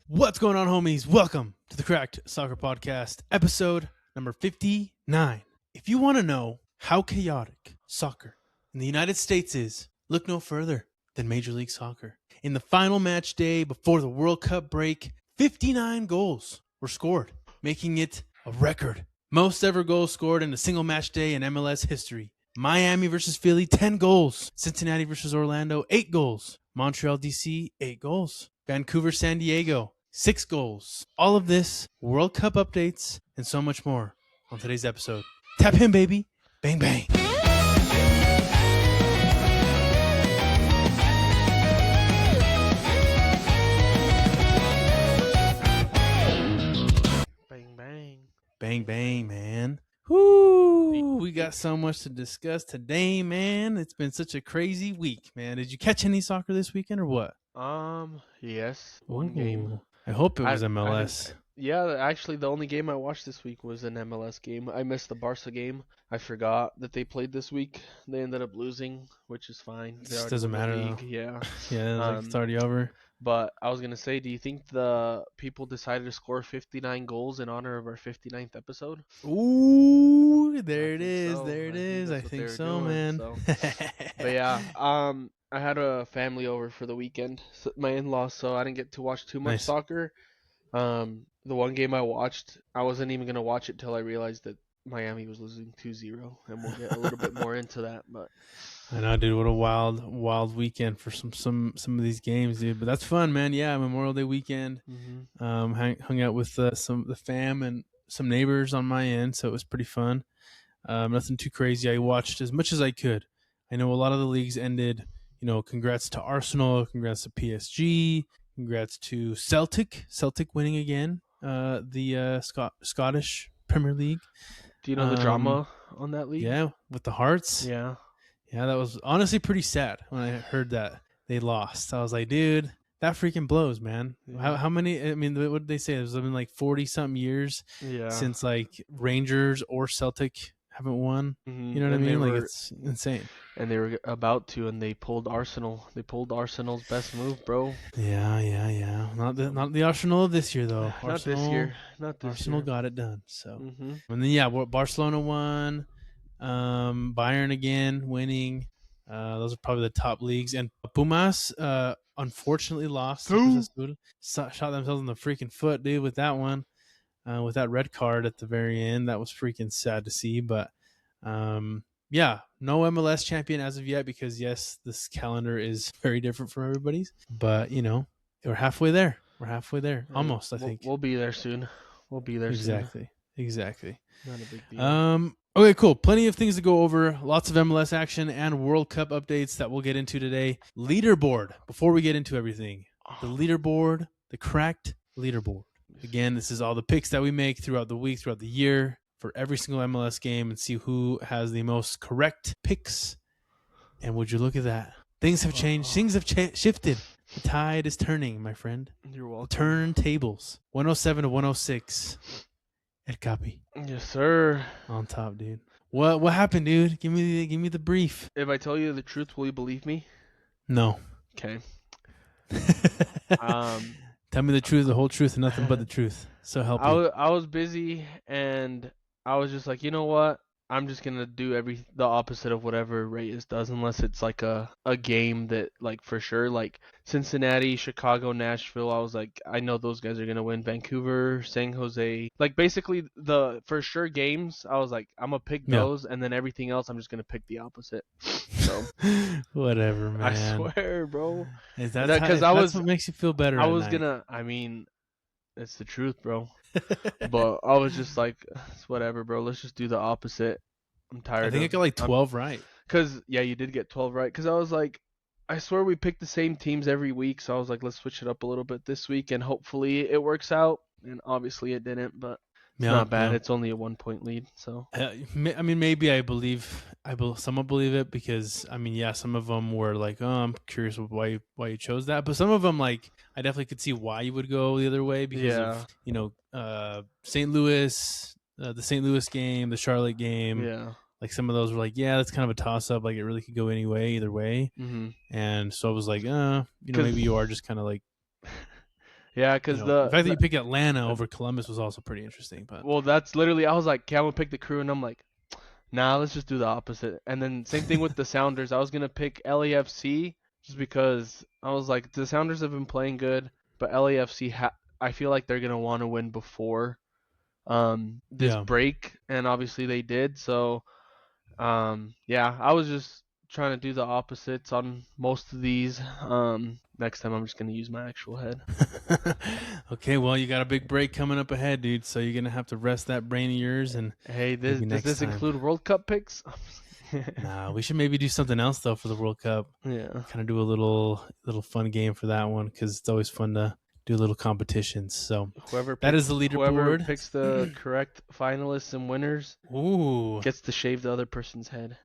What's going on, homies? Welcome to the Cracked Soccer Podcast, episode number 59. If you want to know how chaotic soccer in the United States is, look no further than Major League Soccer. In the final match day before the World Cup break, 59 goals were scored, making it a record. Most ever goals scored in a single match day in MLS history. Miami versus Philly, 10 goals. Cincinnati versus Orlando, 8 goals. Montreal, DC, 8 goals. Vancouver, San Diego, 6 goals. All of this, World Cup updates, and so much more on today's episode. Tap him, baby. Bang, bang. Bang, bang. Bang, bang, man. Whoo! We got so much to discuss today, man. It's been such a crazy week, man. Did you catch any soccer this weekend or what? Yes. One game. Ooh. I hope it was I MLS. Yeah, actually, the only game I watched this week was an MLS game. I missed the Barca game. I forgot that they played this week. They ended up losing, which is fine. They Just already doesn't won the matter, league. though. Yeah. Yeah, it's already over. But I was gonna say, do you think the people decided to score 59 goals in honor of our 59th episode? Ooh, there it think is. so. There it I think is. I that's what they think were so, doing, man. so. But yeah, I had a family over for the weekend, my in-laws, so I didn't get to watch too much Nice. soccer. The one game I watched, I wasn't even gonna watch it till I realized that Miami was losing 2-0, and we'll get a little bit more into that. But I know, dude. What a wild weekend for some of these games, dude. But that's fun, man. Yeah, Memorial Day weekend. Hung out with some of the fam and some neighbors on my end, so it was pretty fun. Nothing too crazy. I watched as much as I could. I know a lot of the leagues ended. You know, congrats to Arsenal, congrats to PSG, congrats to Celtic winning again. The Scottish Premier League. do you know the drama on that league? Yeah, with the Hearts. Yeah. Yeah, that was honestly pretty sad when I heard that they lost. I was like, dude, that freaking blows, man. Yeah. How many? I mean, what did they say? It's been like 40-something years Yeah. since like Rangers or Celtic haven't won. Mhm. You know what And I they mean? Like, were- it's insane. And they were about to, and they pulled Arsenal. They pulled Arsenal's best move, bro. Yeah. Not the Arsenal of this year though. Not this year. Not this Arsenal year. got it done. So, Mm-hmm. and then yeah, Barcelona won. Bayern again winning. Those are probably the top leagues. And Pumas, unfortunately lost. Who? Shot themselves in the freaking foot, dude, with that one. With that red card at the very end. That was freaking sad to see. But, yeah, no MLS champion as of yet because, yes, this calendar is very different from everybody's. But, you know, we're halfway there. Almost, I think. We'll be there soon. We'll be there soon. Exactly. Not a big deal. Okay, cool. Plenty of things to go over. Lots of MLS action and World Cup updates that we'll get into today. Leaderboard. Before we get into everything, the leaderboard, the cracked leaderboard. Again, this is all the picks that we make throughout the week, throughout the year for every single MLS game and see who has the most correct picks. And would you look at that? Things have changed. Things have shifted. The tide is turning, my friend. You're welcome. Turntables. 107 to 106. Ed Copy. Yes, sir. On top, dude. What happened, dude? Give me the brief. If I tell you the truth, will you believe me? No. Okay. Tell me the truth, the whole truth, and nothing but the truth. So help you. I was busy, and I was just like, you know what? I'm just gonna do the opposite of whatever Reyes does, unless it's like a game that, like, for sure, like Cincinnati, Chicago, Nashville. I was like, I know those guys are gonna win. Vancouver, San Jose, like basically the for sure games. I was like, I'm gonna pick those, and then everything else, I'm just gonna pick the opposite. So whatever, man. I swear, bro. Is that Because that's what makes you feel better? I was gonna. I mean, it's the truth, bro. But I was just like, it's whatever, bro. Let's just do the opposite. I'm tired. I think I got like 12 right. Cause yeah, you did get 12 right. Cause I was like, I swear we pick the same teams every week. So I was like, let's switch it up a little bit this week, and hopefully it works out. And obviously it didn't, but it's not bad. It's only a 1-point lead. So I mean, maybe I somewhat believe it because I mean, yeah, some of them were like, oh, I'm curious why you chose that, but some of them, like, I definitely could see why you would go the other way because of, you know, St. Louis, the St. Louis game, the Charlotte game. Yeah. Like some of those were like, yeah, that's kind of a toss up. Like it really could go either way. Mm-hmm. And so I was like, you know, maybe you are just kind of like, Yeah, You because know, the fact that you picked Atlanta over Columbus was also pretty interesting. But well, that's literally I was like, okay, I'm gonna pick the Crew, and I'm like, nah, let's just do the opposite. And then same thing with the Sounders. I was gonna pick LAFC just because I was like, the Sounders have been playing good, but LAFC I feel like they're gonna want to win before this yeah. break, and obviously they did. So yeah, I was just trying to do the opposites on most of these. Next time I'm just gonna use my actual head. Okay, well, you got a big break coming up ahead, dude. So you're gonna have to rest that brain of yours, and Hey, maybe does next this time. include World Cup picks? Nah, we should maybe do something else though for the World Cup. Yeah. Kind of do a little fun game for that one because it's always fun to do little competitions. So that is the Whoever leaderboard. picks the correct finalists and winners Ooh, gets to shave the other person's head.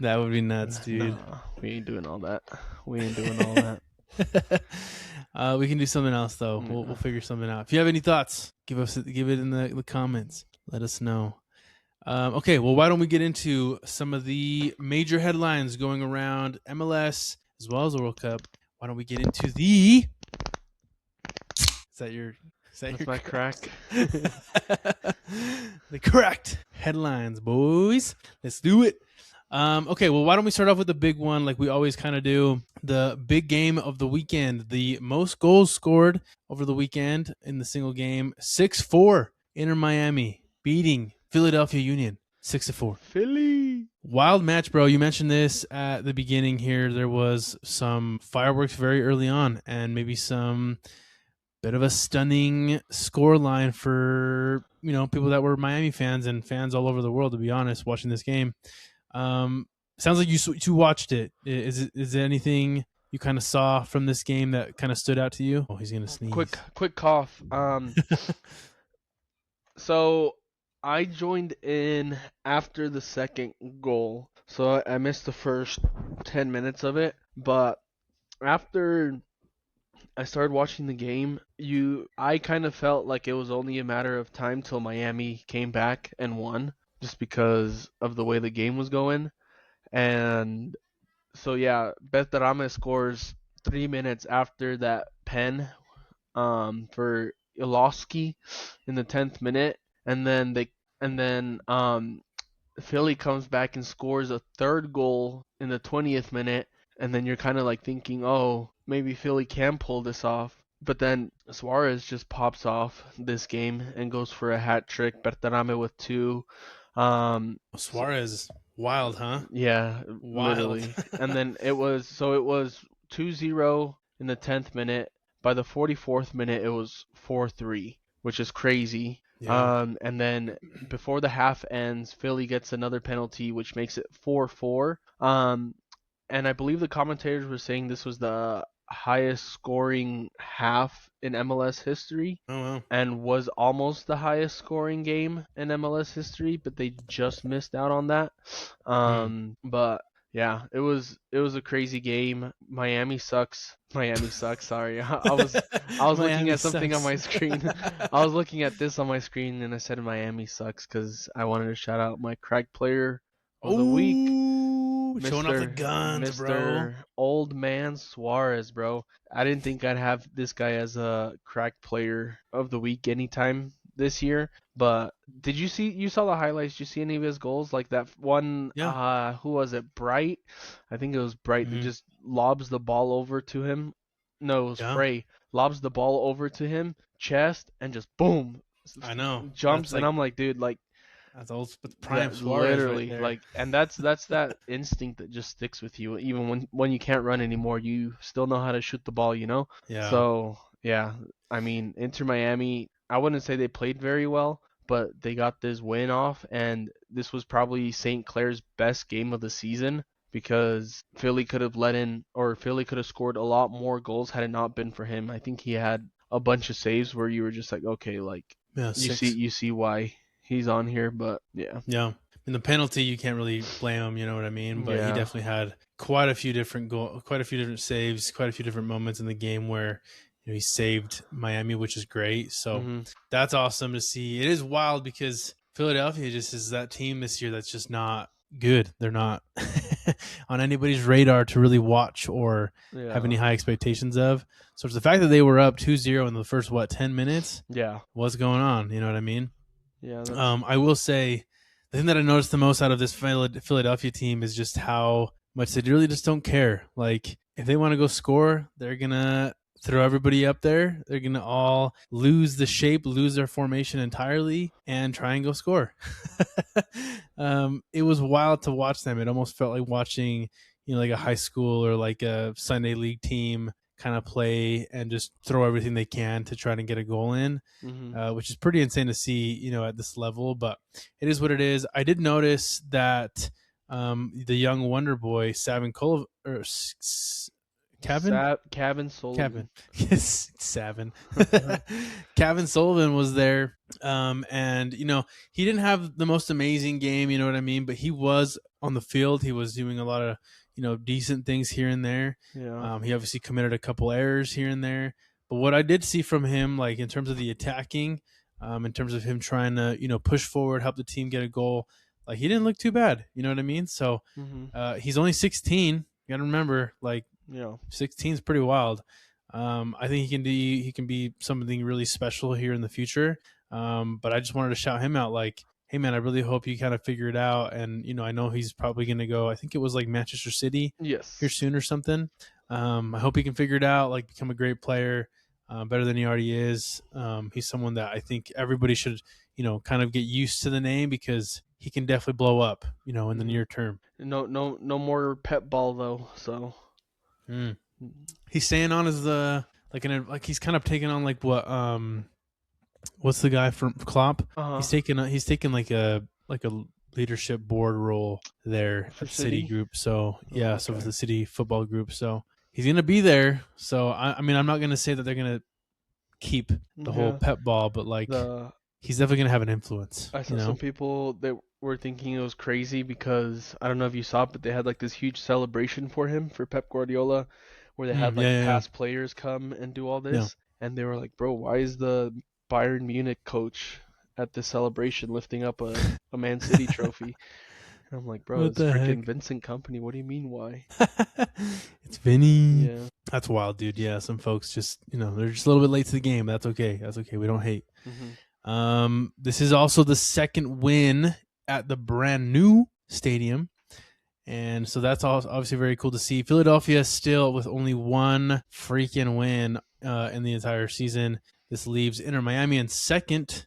that would be nuts, dude. Nah, we ain't doing all that. We ain't doing all that. We can do something else though. Yeah. We'll figure something out. If you have any thoughts, give it in the comments. Let us know. Okay, well, why don't we get into some of the major headlines going around MLS as well as the World Cup? Why don't we get into the? That's my crack. The correct headlines, boys. Let's do it. Okay, well, why don't we start off with the big one like we always kind of do? The big game of the weekend. The most goals scored over the weekend in the single game. 6-4. Inter Miami beating Philadelphia Union 6-4. Philly. Wild match, bro. You mentioned this at the beginning here. There was some fireworks very early on and maybe some bit of a stunning score line for, people that were Miami fans and fans all over the world, to be honest, watching this game. Sounds like you watched it. Is there anything you kind of saw from this game that kind of stood out to you? Oh, he's going to sneeze. Quick cough. So I joined in after the second goal. So I missed the first 10 minutes of it, but after I started watching the game, I kind of felt like it was only a matter of time till Miami came back and won, just because of the way the game was going. And so yeah, Berterame scores 3 minutes after that pen for Iloski in the 10th minute, and then Philly comes back and scores a third goal in the 20th minute, and then you're kind of like thinking, oh, maybe Philly can pull this off. But then Suarez just pops off this game and goes for a hat trick. Berterame with 2. Suarez, wild, huh? Yeah, Wild. literally. And then it was 2-0 in the 10th minute. By the 44th minute, it was 4-3, which is crazy. Yeah. And then before the half ends, Philly gets another penalty, which makes it 4-4. And I believe the commentators were saying this was the highest scoring half in MLS history. Oh, wow. And was almost the highest scoring game in MLS history, but they just missed out on that. But yeah, it was a crazy game. Miami sucks. Sorry, I was looking at something on my screen. I was looking at this on my screen, and I said Miami sucks because I wanted to shout out my crack player of the week. Showing off the guns, bro. Old man Suarez, bro. I didn't think I'd have this guy as a crack player of the week anytime this year. But you saw the highlights? Did you see any of his goals? Like that one, Yeah. who was it? Bright? I think it was Bright that just lobs the ball over to him. No, it was Frey. Lobs the ball over to him, chest, and just boom. I know. Jumps, and I'm like, dude, like, that's old prime Suarez literally, right there. like, and that's that instinct that just sticks with you. Even when you can't run anymore, you still know how to shoot the ball, Yeah. So yeah, I mean, Inter Miami, I wouldn't say they played very well, but they got this win off, and this was probably St. Clair's best game of the season because Philly could have scored a lot more goals had it not been for him. I think he had a bunch of saves where you were just like, okay, like, you see why he's on here, but yeah. Yeah. In the penalty, you can't really blame him, you know what I mean? But he definitely had quite a few different saves, quite a few different moments in the game where he saved Miami, which is great. So that's awesome to see. It is wild because Philadelphia just is that team this year that's just not good. They're not on anybody's radar to really watch or have any high expectations of. So it's the fact that they were up 2-0 in the first 10 minutes. Yeah. What's going on? You know what I mean? Yeah. I will say the thing that I noticed the most out of this Philadelphia team is just how much they really just don't care. Like, if they want to go score, they're gonna throw everybody up there. They're gonna all lose the shape, lose their formation entirely, and try and go score. It was wild to watch them. It almost felt like watching, like a high school or like a Sunday league team kind of play and just throw everything they can to try to get a goal in, which is pretty insane to see, at this level. But it is what it is. I did notice that the young wonder boy, Savin Kevin Sullivan. Yes, Savin. Kevin Sullivan was there. And he didn't have the most amazing game, you know what I mean? But he was on the field. He was doing a lot of, decent things here and there. Yeah. He obviously committed a couple errors here and there. But what I did see from him, like in terms of the attacking, in terms of him trying to, push forward, help the team get a goal, like he didn't look too bad. You know what I mean? So he's only 16. You got to remember, like, 16 is pretty wild. I think he can be something really special here in the future. But I just wanted to shout him out, like, hey man, I really hope you kind of figure it out. And I know he's probably going to go. I think it was like Manchester City here soon or something. I hope he can figure it out, like become a great player, better than he already is. He's someone that I think everybody should kind of get used to the name, because he can definitely blow up in the near term. No more pep ball though. So. He's staying on as he's kind of taking on like what's the guy from Klopp? He's taking like a leadership board role there for at City Group. So so with the City Football Group. So he's gonna be there. So I mean, I'm not gonna say that they're gonna keep the whole pep ball, but like he's definitely gonna have an influence. I saw some people that were thinking it was crazy because I don't know if you saw it, but they had like this huge celebration for him, for Pep Guardiola, where they had past players come and do all this, and they were like, "Bro, why is the Bayern Munich coach at the celebration lifting up a Man City trophy?" And I'm like, "Bro, it's freaking Vincent Kompany. What do you mean, why?" It's Vinny. Yeah, that's wild, dude. Yeah, some folks just they're just a little bit late to the game. That's okay. That's okay. We don't hate. This is also the second win at the brand new stadium. And so that's obviously very cool to see. Philadelphia still with only one freaking win in the entire season. This leaves Inter Miami in second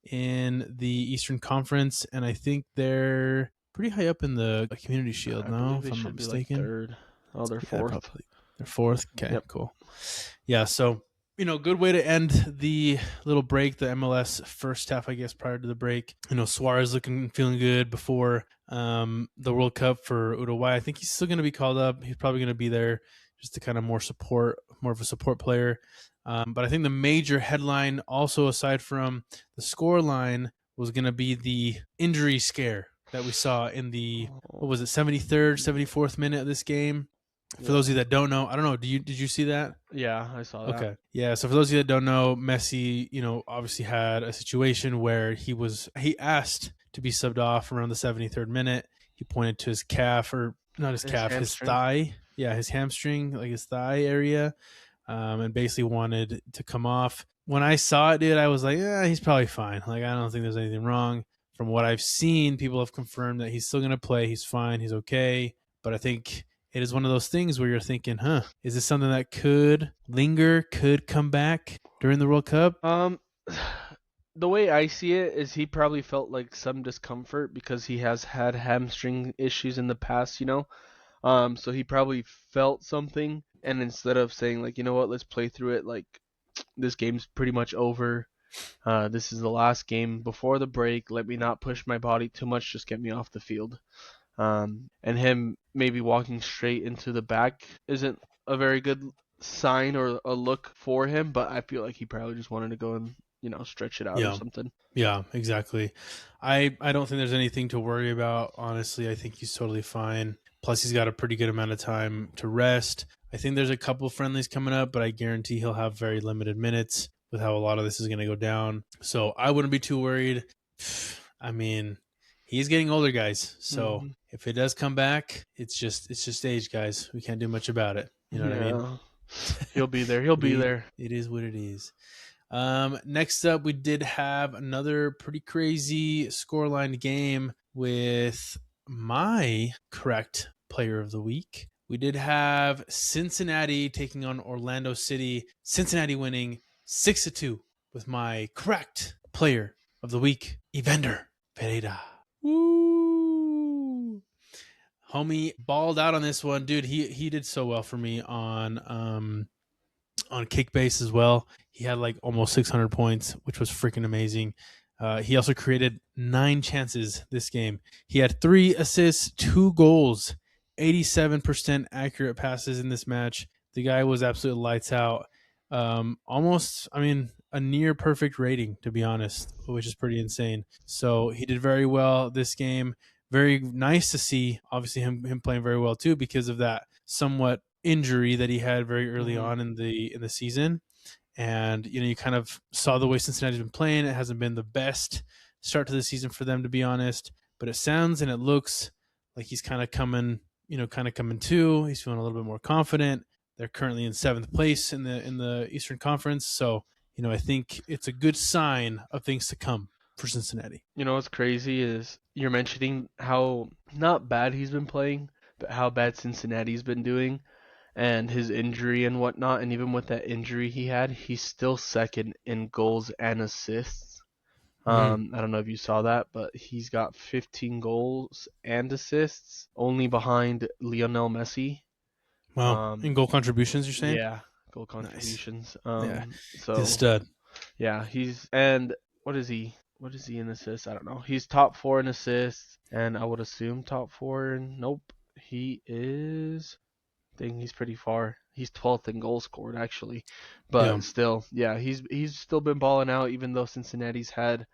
in the Eastern Conference, and I think they're pretty high up in the Community Shield now, if I'm not mistaken. Like third. Oh, they're fourth. They're fourth. Okay, cool. Yeah, so good way to end the little break, the MLS first half, I guess, prior to the break. Suarez feeling good before the World Cup for Uruguay. I think he's still going to be called up. He's probably going to be there just to kind of more of a support player. But I think the major headline, also aside from the score line, was going to be the injury scare that we saw in the 73rd, 74th minute of this game. For those of you that don't know, I don't know. Did you see that? Yeah, I saw that. Okay. Yeah. So for those of you that don't know, Messi, obviously had a situation where he asked to be subbed off around the 73rd minute. He pointed to his calf, or not his calf, his thigh. Yeah, his hamstring, like his thigh area, and basically wanted to come off. When I saw it, dude, I was like, yeah, he's probably fine. Like, I don't think there's anything wrong. From what I've seen, people have confirmed that he's still going to play. He's fine. He's okay. But I think it is one of those things where you're thinking, is this something that could linger, could come back during the World Cup? The way I see it is he probably felt like some discomfort because he has had hamstring issues in the past, so he probably felt something, and instead of saying like, you know what, let's play through it, like this game's pretty much over. This is the last game before the break. Let me not push my body too much. Just get me off the field. And him maybe walking straight into the back isn't a very good sign or a look for him, but I feel like he probably just wanted to go and stretch it out or something. Yeah, exactly. I don't think there's anything to worry about, honestly. I think he's totally fine. Plus, he's got a pretty good amount of time to rest. I think there's a couple friendlies coming up, but I guarantee he'll have very limited minutes with how a lot of this is going to go down. So I wouldn't be too worried. I mean, he's getting older, guys. So Hmm. if it does come back, it's just age, guys. We can't do much about it. You know what I mean? Yeah, he'll be there. He'll be there. It is what it is. Next up, we did have another pretty crazy scoreline game with my correct player of the week. We did have Cincinnati taking on Orlando City. Cincinnati winning 6-2 with my correct player of the week, Evander Pereira. Woo! Homie balled out on this one, dude. He did so well for me on kick base as well. He had like almost 600 points, which was freaking amazing. He also created 9 chances this game. He had 3 assists, 2 goals, 87% accurate passes in this match. The guy was absolutely lights out. Almost, I mean, a near perfect rating, to be honest, which is pretty insane. So he did very well this game. Very nice to see, obviously, him playing very well too, because of that somewhat injury that he had very early on in the season. And you kind of saw the way Cincinnati's been playing. It hasn't been the best start to the season for them, to be honest, but it sounds and it looks like he's kind of coming to. He's feeling a little bit more confident. They're currently in 7th place in the Eastern Conference, so I think it's a good sign of things to come for Cincinnati. You know what's crazy is you're mentioning how not bad he's been playing, but how bad Cincinnati's been doing, and his injury and whatnot. And even with that injury he had, he's still second in goals and assists. I don't know if you saw that, but he's got 15 goals and assists, only behind Lionel Messi. Wow. In goal contributions, you're saying? Yeah, goal contributions. Nice. Yeah. So He's a stud. yeah, and what is he? What is he in assists? I don't know. He's top 4 in assists, and I would assume top 4 in. Nope, he is. I think he's pretty far. He's 12th in goals scored actually, but still, yeah, he's still been balling out even though Cincinnati's had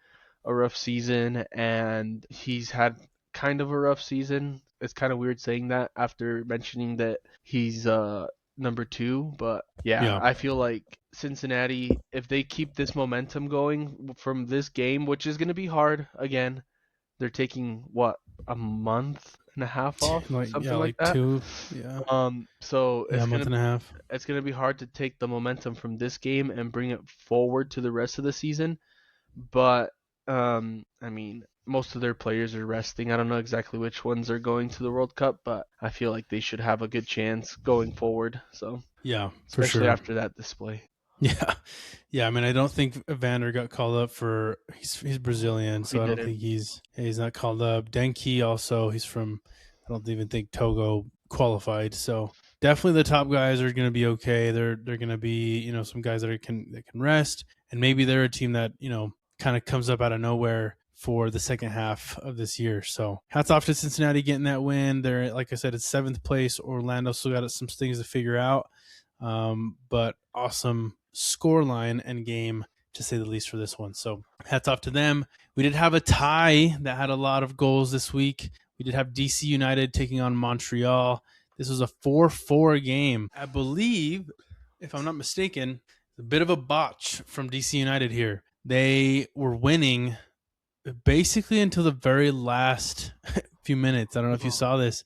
a rough season, and he's had kind of a rough season. It's kind of weird saying that after mentioning that he's number 2, but yeah, I feel like Cincinnati, if they keep this momentum going from this game, which is going to be hard again, they're taking a month and a half off, something like that. 2, so it's a month and a half. It's gonna be hard to take the momentum from this game and bring it forward to the rest of the season. But I mean, most of their players are resting. I don't know exactly which ones are going to the World Cup, but I feel like they should have a good chance going forward. So yeah, for especially sure. after that display. Yeah. I mean, I don't think Evander got called up for. He's Brazilian, so I don't think he's not called up. Denki also, he's from. I don't even think Togo qualified. So definitely the top guys are going to be okay. They're going to be some guys that can rest, and maybe they're a team that kind of comes up out of nowhere for the second half of this year. So hats off to Cincinnati getting that win. They're, like I said, it's 7th place. Orlando still got some things to figure out. But awesome scoreline and game, to say the least, for this one. So hats off to them. We did have a tie that had a lot of goals this week. We did have DC United taking on Montreal. This was a 4-4 game. I believe, if I'm not mistaken, a bit of a botch from DC United here. They were winning basically until the very last few minutes. I don't know if you saw this.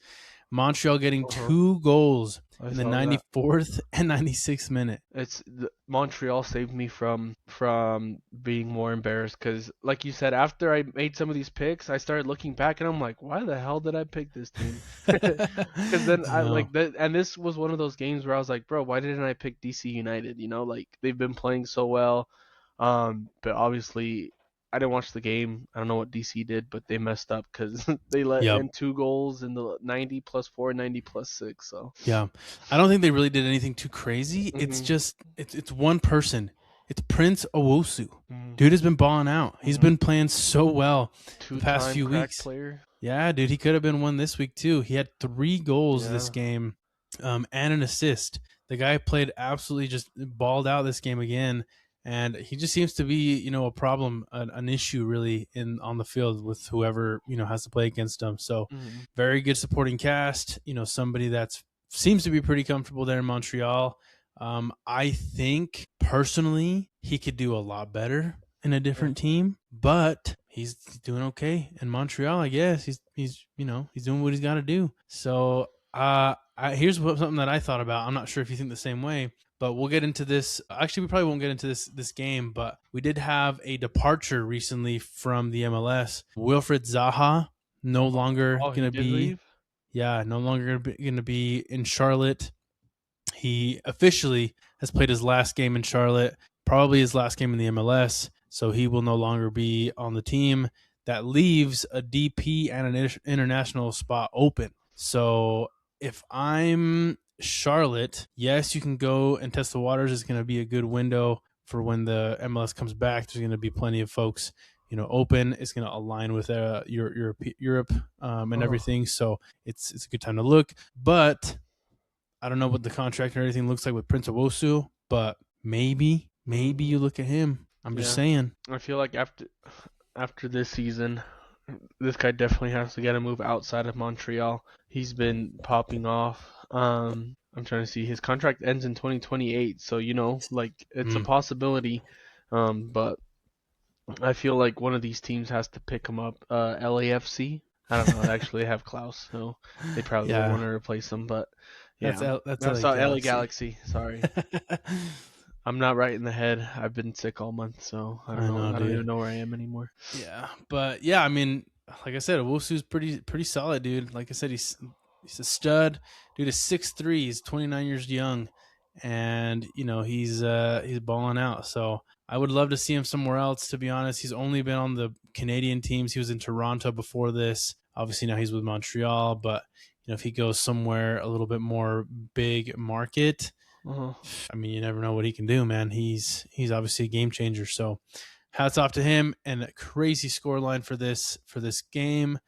Montreal getting 2 goals in the 94th and 96th minute. Montreal saved me from being more embarrassed because, like you said, after I made some of these picks, I started looking back and I'm like, why the hell did I pick this team? Because then I like that, and this was one of those games where I was like, bro, why didn't I pick DC United? Like they've been playing so well, but obviously I didn't watch the game. I don't know what DC did, but they messed up because they let in 2 goals in the 90 plus 4, 90 plus 6. So yeah, I don't think they really did anything too crazy. It's just it's one person. It's Prince Owusu. Dude has been balling out. He's been playing so well the past few weeks. Player. Yeah, dude, he could have been one this week too. He had 3 goals this game, and an assist. The guy played absolutely just balled out this game again. And he just seems to be, a problem, an issue really on the field with whoever, has to play against him. So very good supporting cast, somebody that seems to be pretty comfortable there in Montreal. I think personally he could do a lot better in a different team, but he's doing okay in Montreal. I guess he's doing what he's got to do. So here's something that I thought about. I'm not sure if you think the same way, but we'll get into this. Actually, we probably won't get into this game, but we did have a departure recently from the MLS. Wilfred Zaha no longer Oh, he gonna did be, leave? yeah, no longer gonna be in Charlotte. He officially has played his last game in Charlotte, probably his last game in the MLS, so he will no longer be on the team. That leaves a DP and an international spot open. So if I'm Charlotte, yes, you can go and test the waters. It's going to be a good window for when the MLS comes back. There's going to be plenty of folks, open. It's going to align with Europe and everything. So it's a good time to look. But I don't know what the contract and everything looks like with Prince Owosu, but maybe you look at him. I'm just Yeah. saying. I feel like after this season, this guy definitely has to get a move outside of Montreal. He's been popping off. I'm trying to see. His contract ends in 2028, so like it's a possibility. But I feel like one of these teams has to pick him up. LAFC. I don't know. Actually, they have Klaus, so they probably will Yeah, want to replace him. But yeah, that's that's LA LA Galaxy. Galaxy. Sorry. I'm not right in the head. I've been sick all month, so I don't know. I don't dude. even know where I am anymore. Yeah, but yeah, I mean, like I said, Owusu's pretty solid, dude. Like I said, he's a stud. Dude is 6'3". He's 29 years young, and he's balling out. So I would love to see him somewhere else. To be honest, he's only been on the Canadian teams. He was in Toronto before this. Obviously now he's with Montreal, but if he goes somewhere a little bit more big market, Uh-huh. I mean, you never know what he can do, man. He's obviously a game changer. So hats off to him, and a crazy scoreline for this game.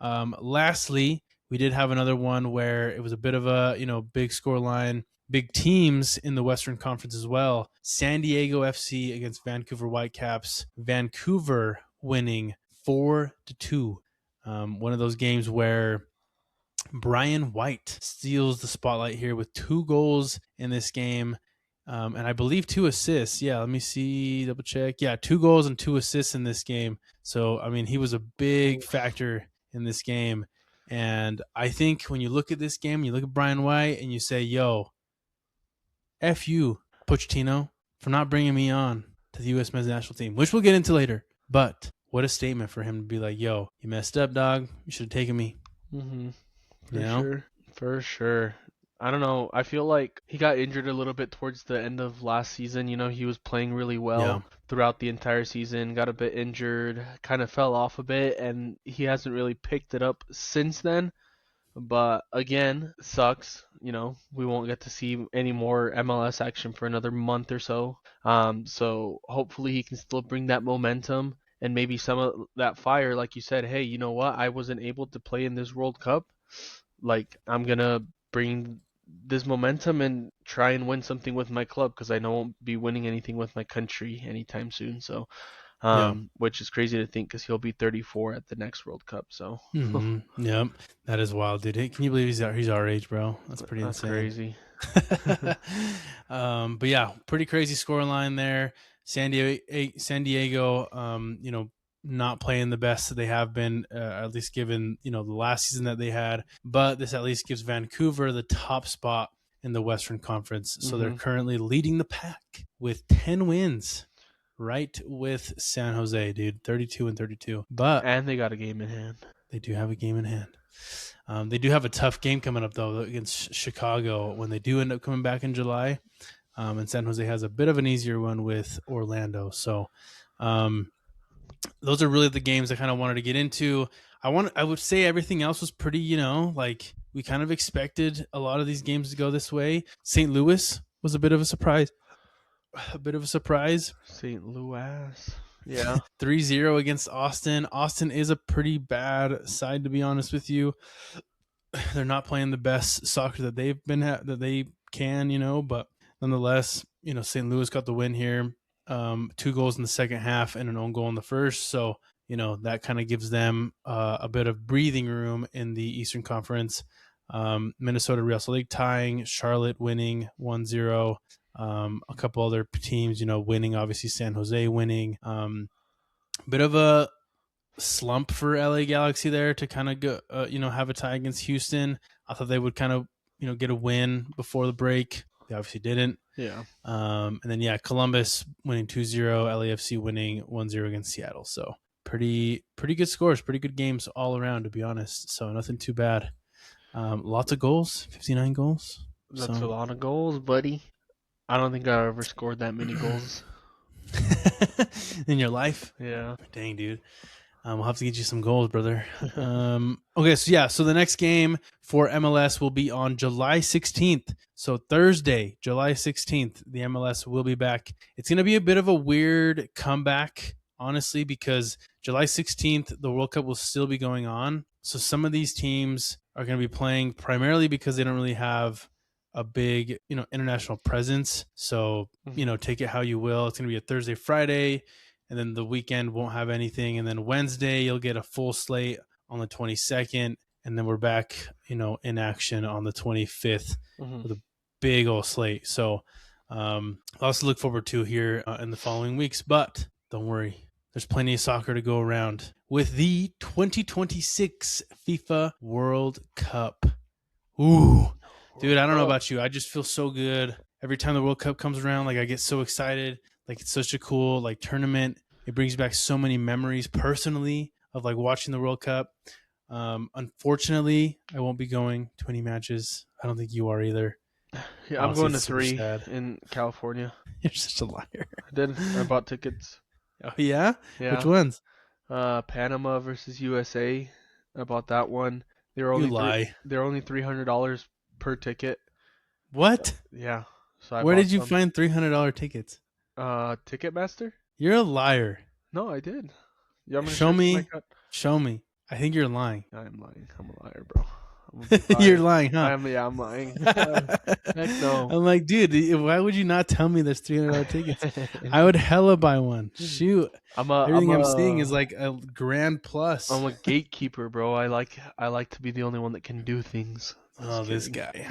Lastly, we did have another one where it was a bit of a big scoreline, big teams in the Western Conference as well. San Diego FC against Vancouver Whitecaps. Vancouver winning 4-2. One of those games where Brian White steals the spotlight here with 2 goals in this game. And I believe 2 assists. Yeah, let me see, double check. Yeah, 2 goals and 2 assists in this game. So, I mean, he was a big factor in this game. And I think when you look at this game, you look at Brian White and you say, yo, F you, Pochettino, for not bringing me on to the U.S. men's national team, which we'll get into later. But what a statement for him to be like, yo, you messed up, dog. You should have taken me. Mm-hmm. You know? For sure. I don't know. I feel like he got injured a little bit towards the end of last season. He was playing really well throughout the entire season, got a bit injured, kind of fell off a bit, and he hasn't really picked it up since then. But again, sucks. We won't get to see any more MLS action for another month or so. So hopefully he can still bring that momentum and maybe some of that fire, like you said. Hey, you know what? I wasn't able to play in this World Cup. Like, I'm gonna bring this momentum and try and win something with my club, because I know I won't be winning anything with my country anytime soon. So, which is crazy to think, because he'll be 34 at the next World Cup. So, Yep, that is wild, dude. Hey, can you believe he's our age, bro? That's pretty that's insane. crazy. But yeah, pretty crazy scoreline there. San Diego, not playing the best that they have been, at least given the last season that they had. But this at least gives Vancouver the top spot in the Western Conference, so they're currently leading the pack with 10 wins. Right with San Jose, dude, 32-32. And they got a game in hand. They do have a game in hand. They do have a tough game coming up, though, against Chicago when they do end up coming back in July. And San Jose has a bit of an easier one with Orlando. So those are really the games I kind of wanted to get into. I would say everything else was pretty, like we kind of expected a lot of these games to go this way. St. Louis was a bit of a surprise. St. Louis. Yeah. 3-0 against Austin. Austin is a pretty bad side, to be honest with you. They're not playing the best soccer that they've been that they can, but nonetheless, St. Louis got the win here. 2 goals in the second half and an own goal in the first. So, that kind of gives them a bit of breathing room in the Eastern Conference. Minnesota Real Salt Lake tying, Charlotte winning 1-0. A couple other teams, winning, obviously San Jose winning. Bit of a slump for LA Galaxy there to kind of go, have a tie against Houston. I thought they would kind of, get a win before the break. They obviously didn't. Yeah. And then, Columbus winning 2-0, LAFC winning 1-0 against Seattle. So pretty good scores, pretty good games all around, to be honest. So nothing too bad. Lots of goals, 59 goals. That's a lot of goals, buddy. I don't think I ever scored that many goals in your life. Yeah. Dang, dude. We'll have to get you some goals, brother. Okay, so the next game for MLS will be on July 16th. So Thursday, July 16th, the MLS will be back. It's going to be a bit of a weird comeback, honestly, because July 16th, the World Cup will still be going on. So some of these teams are going to be playing primarily because they don't really have a big, international presence. So, take it how you will. It's going to be a Thursday, Friday, and then the weekend won't have anything. And then Wednesday, you'll get a full slate on the 22nd. And then we're back, in action on the 25th with a big old slate. So lots to look forward to here in the following weeks. But don't worry, there's plenty of soccer to go around with the 2026 FIFA World Cup. Ooh, dude, I don't know about you. I just feel so good. Every time the World Cup comes around, I get so excited. It's such a cool, tournament. It brings back so many memories personally of, watching the World Cup. Unfortunately, I won't be going to any matches. I don't think you are either. Yeah, I'm going to 3 in California. You're such a liar. I bought tickets. Oh, yeah? Yeah. Which ones? Panama versus USA. I bought that one. They're only $300 per ticket. What? Yeah. So where did you find $300 tickets? Ticketmaster? You're a liar. No, I did. Yeah, Show me. Show me. I think you're lying. I'm lying. I'm a liar, bro. You're lying, huh? I'm lying. Heck no. I'm like, dude, why would you not tell me there's $300 tickets? I would hella buy one. Shoot. Everything I'm seeing is a grand plus. I'm a gatekeeper, bro. I like to be the only one that can do things. This guy.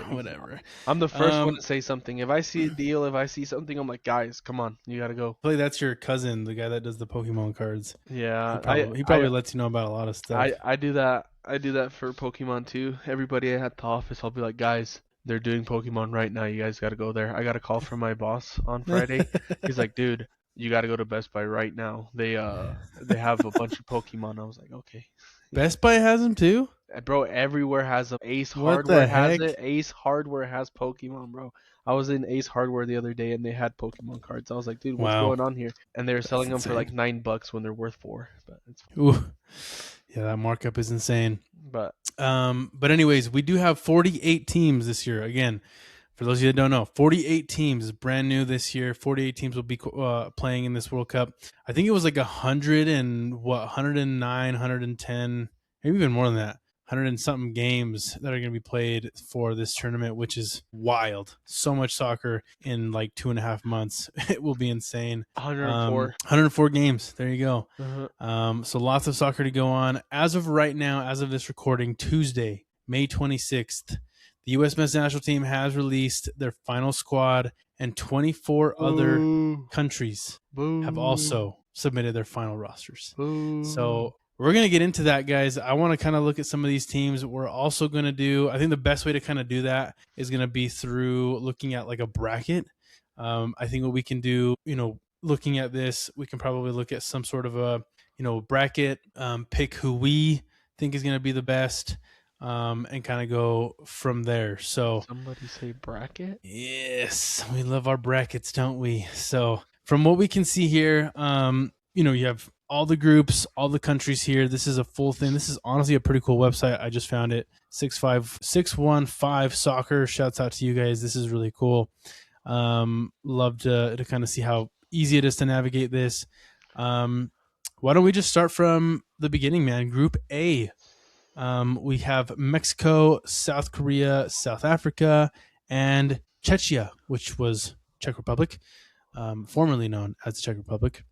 Whatever. I'm the first one to say something. If I see a deal, if I see something, I'm like, guys, come on, you gotta go. I feel like that's your cousin, the guy that does the Pokemon cards. Yeah, he probably lets you know about a lot of stuff. I do that. I do that for Pokemon too. Everybody at the office, I'll be like, guys, they're doing Pokemon right now. You guys gotta go there. I got a call from my boss on Friday. He's like, dude, you gotta go to Best Buy right now. They have a bunch of Pokemon. I was like, okay. Best Buy has them too? Bro, everywhere has them. Ace Hardware has it. Ace Hardware has Pokemon, bro. I was in Ace Hardware the other day and they had Pokemon cards. I was like, dude, what's going on here? And they were selling them for $9 when they're worth $4. But it's fine. Ooh. Yeah, that markup is insane. But anyways, we do have 48 teams this year. Again, for those of you that don't know, 48 teams, brand new this year. 48 teams will be playing in this World Cup. I think it was 109, 110, maybe even more than that. 100 and something games that are going to be played for this tournament, which is wild. So much soccer in 2.5 months. It will be insane. 104 games. There you go. So lots of soccer to go on. As of right now, as of this recording, Tuesday, May 26th, the U.S. men's national team has released their final squad, and 24 other countries have also submitted their final rosters. So we're going to get into that, guys. I want to kind of look at some of these teams. We're also going to do, I think the best way to kind of do that is going to be through looking at a bracket. I think what we can do, looking at this, we can probably look at some sort of a, bracket, pick who we think is going to be the best, and kind of go from there. So somebody say bracket? Yes, we love our brackets, don't we? So from what we can see here, you have all the groups, all the countries here. This is a full thing. This is honestly a pretty cool website. I just found it. 615 Soccer. Shouts out to you guys. This is really cool. Love to kind of see how easy it is to navigate this. Why don't we just start from the beginning, man? Group A. We have Mexico, South Korea, South Africa, and Czechia, which was Czech Republic, formerly known as the Czech Republic.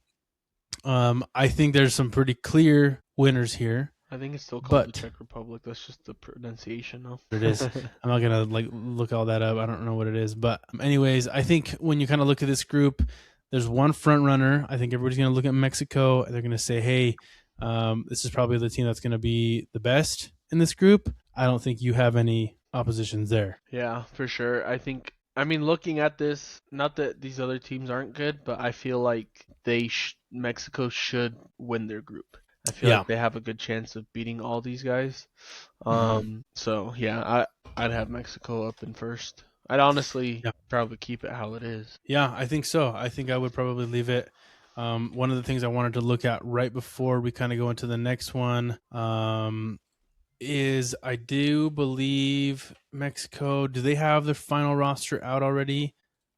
I think there's some pretty clear winners here. I think it's still called the Czech Republic. That's just the pronunciation, though. It is. I'm not gonna look all that up. I don't know what it is, but anyways, I think when you kind of look at this group, there's one front runner. I think everybody's gonna look at Mexico and they're gonna say, "Hey, This is probably the team that's going to be the best in this group. I don't think you have any oppositions there. Yeah, for sure. I mean, looking at this, not that these other teams aren't good, but I feel like Mexico should win their group. I feel Yeah. like they have a good chance of beating all these guys. Mm-hmm. So yeah, I'd have Mexico up in first. I'd honestly Yeah. probably keep it how it is. Yeah, I think so. I think I would probably leave it. One of the things I wanted to look at right before we kind of go into the next one is I do believe Mexico, do they have their final roster out already?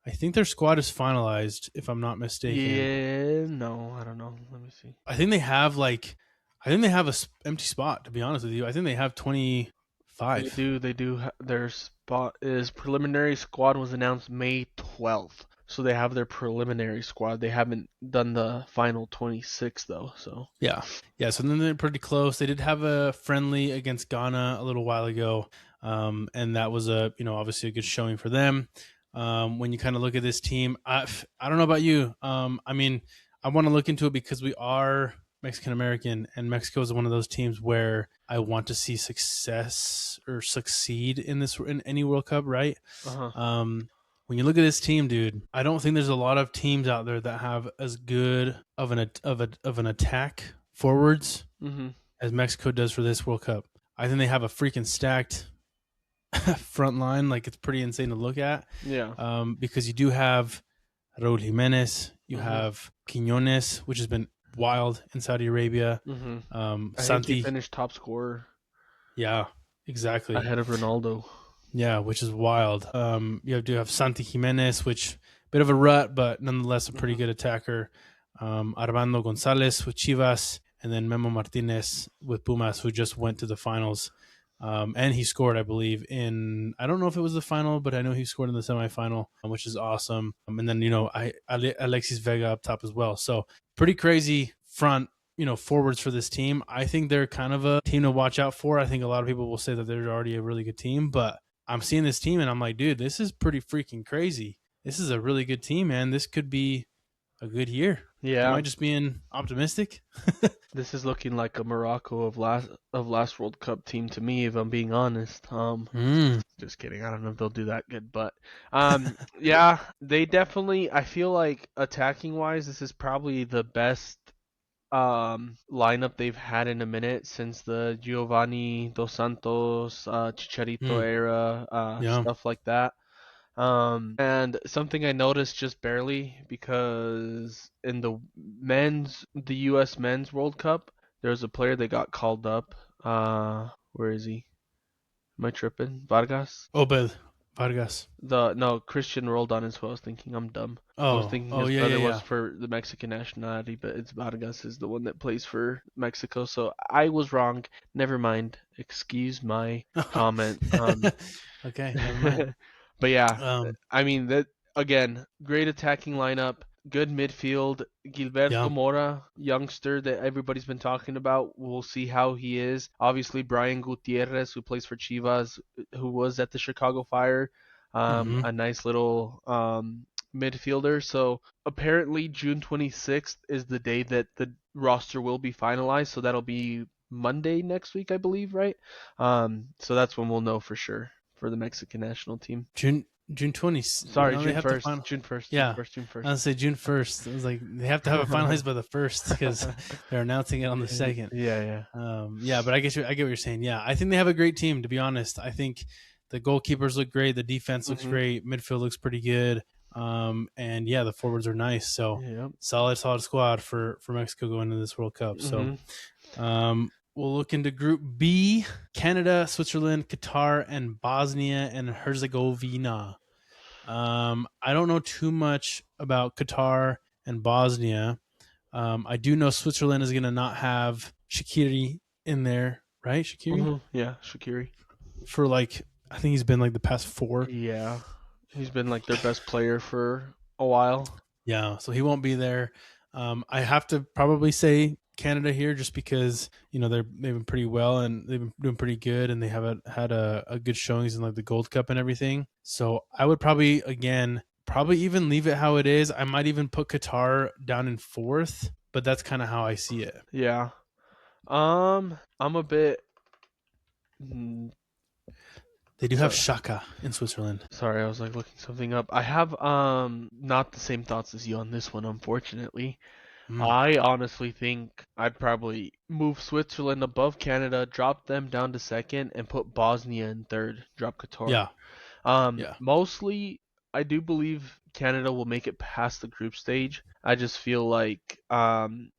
I think their squad is finalized, if I'm not mistaken. Yeah, no, I don't know. Let me see. I think they have a empty spot, to be honest with you. I think they have 25. They do. Their spot is preliminary squad was announced May 12th. So they have their preliminary squad. They haven't done the final 26 though. So Yeah. Yeah. So then they're pretty close. They did have a friendly against Ghana a little while ago. And that was obviously a good showing for them. When you kind of look at this team, I don't know about you. I mean, I want to look into it because we are Mexican American, and Mexico is one of those teams where I want to see success or succeed in any World Cup, right? uh-huh. When you look at this team, dude, I don't think there's a lot of teams out there that have as good of an attack forwards Mhm. as Mexico does for this World Cup. I think they have a freaking stacked front line. Like, it's pretty insane to look at. Yeah. Because you do have Raul Jimenez, you Mhm. have Quiñones, which has been wild in Saudi Arabia. Mhm. I think he Santi, finished top scorer yeah, exactly. ahead of Ronaldo. Yeah, which is wild. You do have Santi Jimenez, which bit of a rut, but nonetheless a pretty good attacker. Armando Gonzalez with Chivas, and then Memo Martinez with Pumas, who just went to the finals. And he scored, I believe, I don't know if it was the final, but I know he scored in the semifinal, which is awesome. And then, Alexis Vega up top as well. So pretty crazy front, forwards for this team. I think they're kind of a team to watch out for. I think a lot of people will say that they're already a really good team, but I'm seeing this team and I'm like, dude, this is pretty freaking crazy. This is a really good team, man. This could be a good year. Am Yeah. I just being optimistic? This is looking like a Morocco of last World Cup team to me, if I'm being honest. Mm. Just kidding. I don't know if they'll do that good, but yeah, they definitely. I feel like attacking wise, this is probably the best lineup they've had in a minute since the Giovanni Dos Santos, Chicharito Mm. era, Yeah. stuff like that. And something I noticed just barely because in the U.S. Men's World Cup, there was a player that got called up. Where is he? Am I tripping? Vargas? Obed Vargas. No, Christian Roldan is who I was thinking. I'm dumb. I was thinking Oh, his yeah, yeah, brother was yeah. for the Mexican nationality, but it's Vargas is the one that plays for Mexico. So I was wrong. Never mind. Excuse my comment. Okay, never mind. But yeah, Um, I mean that again, great attacking lineup, good midfield. yeah. Gilberto Mora, youngster that everybody's been talking about. We'll see how he is. Obviously, Brian Gutierrez, who plays for Chivas, who was at the Chicago Fire, Mm-hmm. a nice little midfielder. So apparently, June 26th is the day that the roster will be finalized. So that'll be Monday next week, I believe, right? So that's when we'll know for sure for the Mexican national team. June 20. Sorry, No, they June have to 1st. final. June 1st. June Yeah, 1st. June I'll 1st. say June 1st. I was like, they have to have it finalized by the 1st because they're announcing it on the 2nd. Yeah, yeah. Yeah, but I get what you're saying. Yeah, I think they have a great team. To be honest, I think the goalkeepers look great. The defense looks Mhm. great. Midfield looks pretty good. And yeah, the forwards are nice. So Yep. solid squad for Mexico going into this World Cup. So Mhm. we'll look into Group B: Canada, Switzerland, Qatar, and Bosnia and Herzegovina. I don't know too much about Qatar and Bosnia. I do know Switzerland is going to not have Shaqiri in there, right? Shaqiri Mhm. Yeah, Shaqiri. for I think he's been like the past 4. Yeah. He's been like their best player for a while. Yeah, so he won't be there. I have to probably say Canada here just because they've been pretty well and they've been doing pretty good and they have had a good showings in like the Gold Cup and everything. So I would probably even leave it how it is. I might even put Qatar down in 4th, but that's kind of how I see it. Yeah. I'm a bit. mm, They do have So shaka in Switzerland. sorry, I was like looking something up. I have not the same thoughts as you on this one, unfortunately. Mm. I honestly think I'd probably move Switzerland above Canada, drop them down to second, and put Bosnia in third. Drop Qatar. Yeah, yeah. Mostly, I do believe Canada will make it past the group stage. I just feel like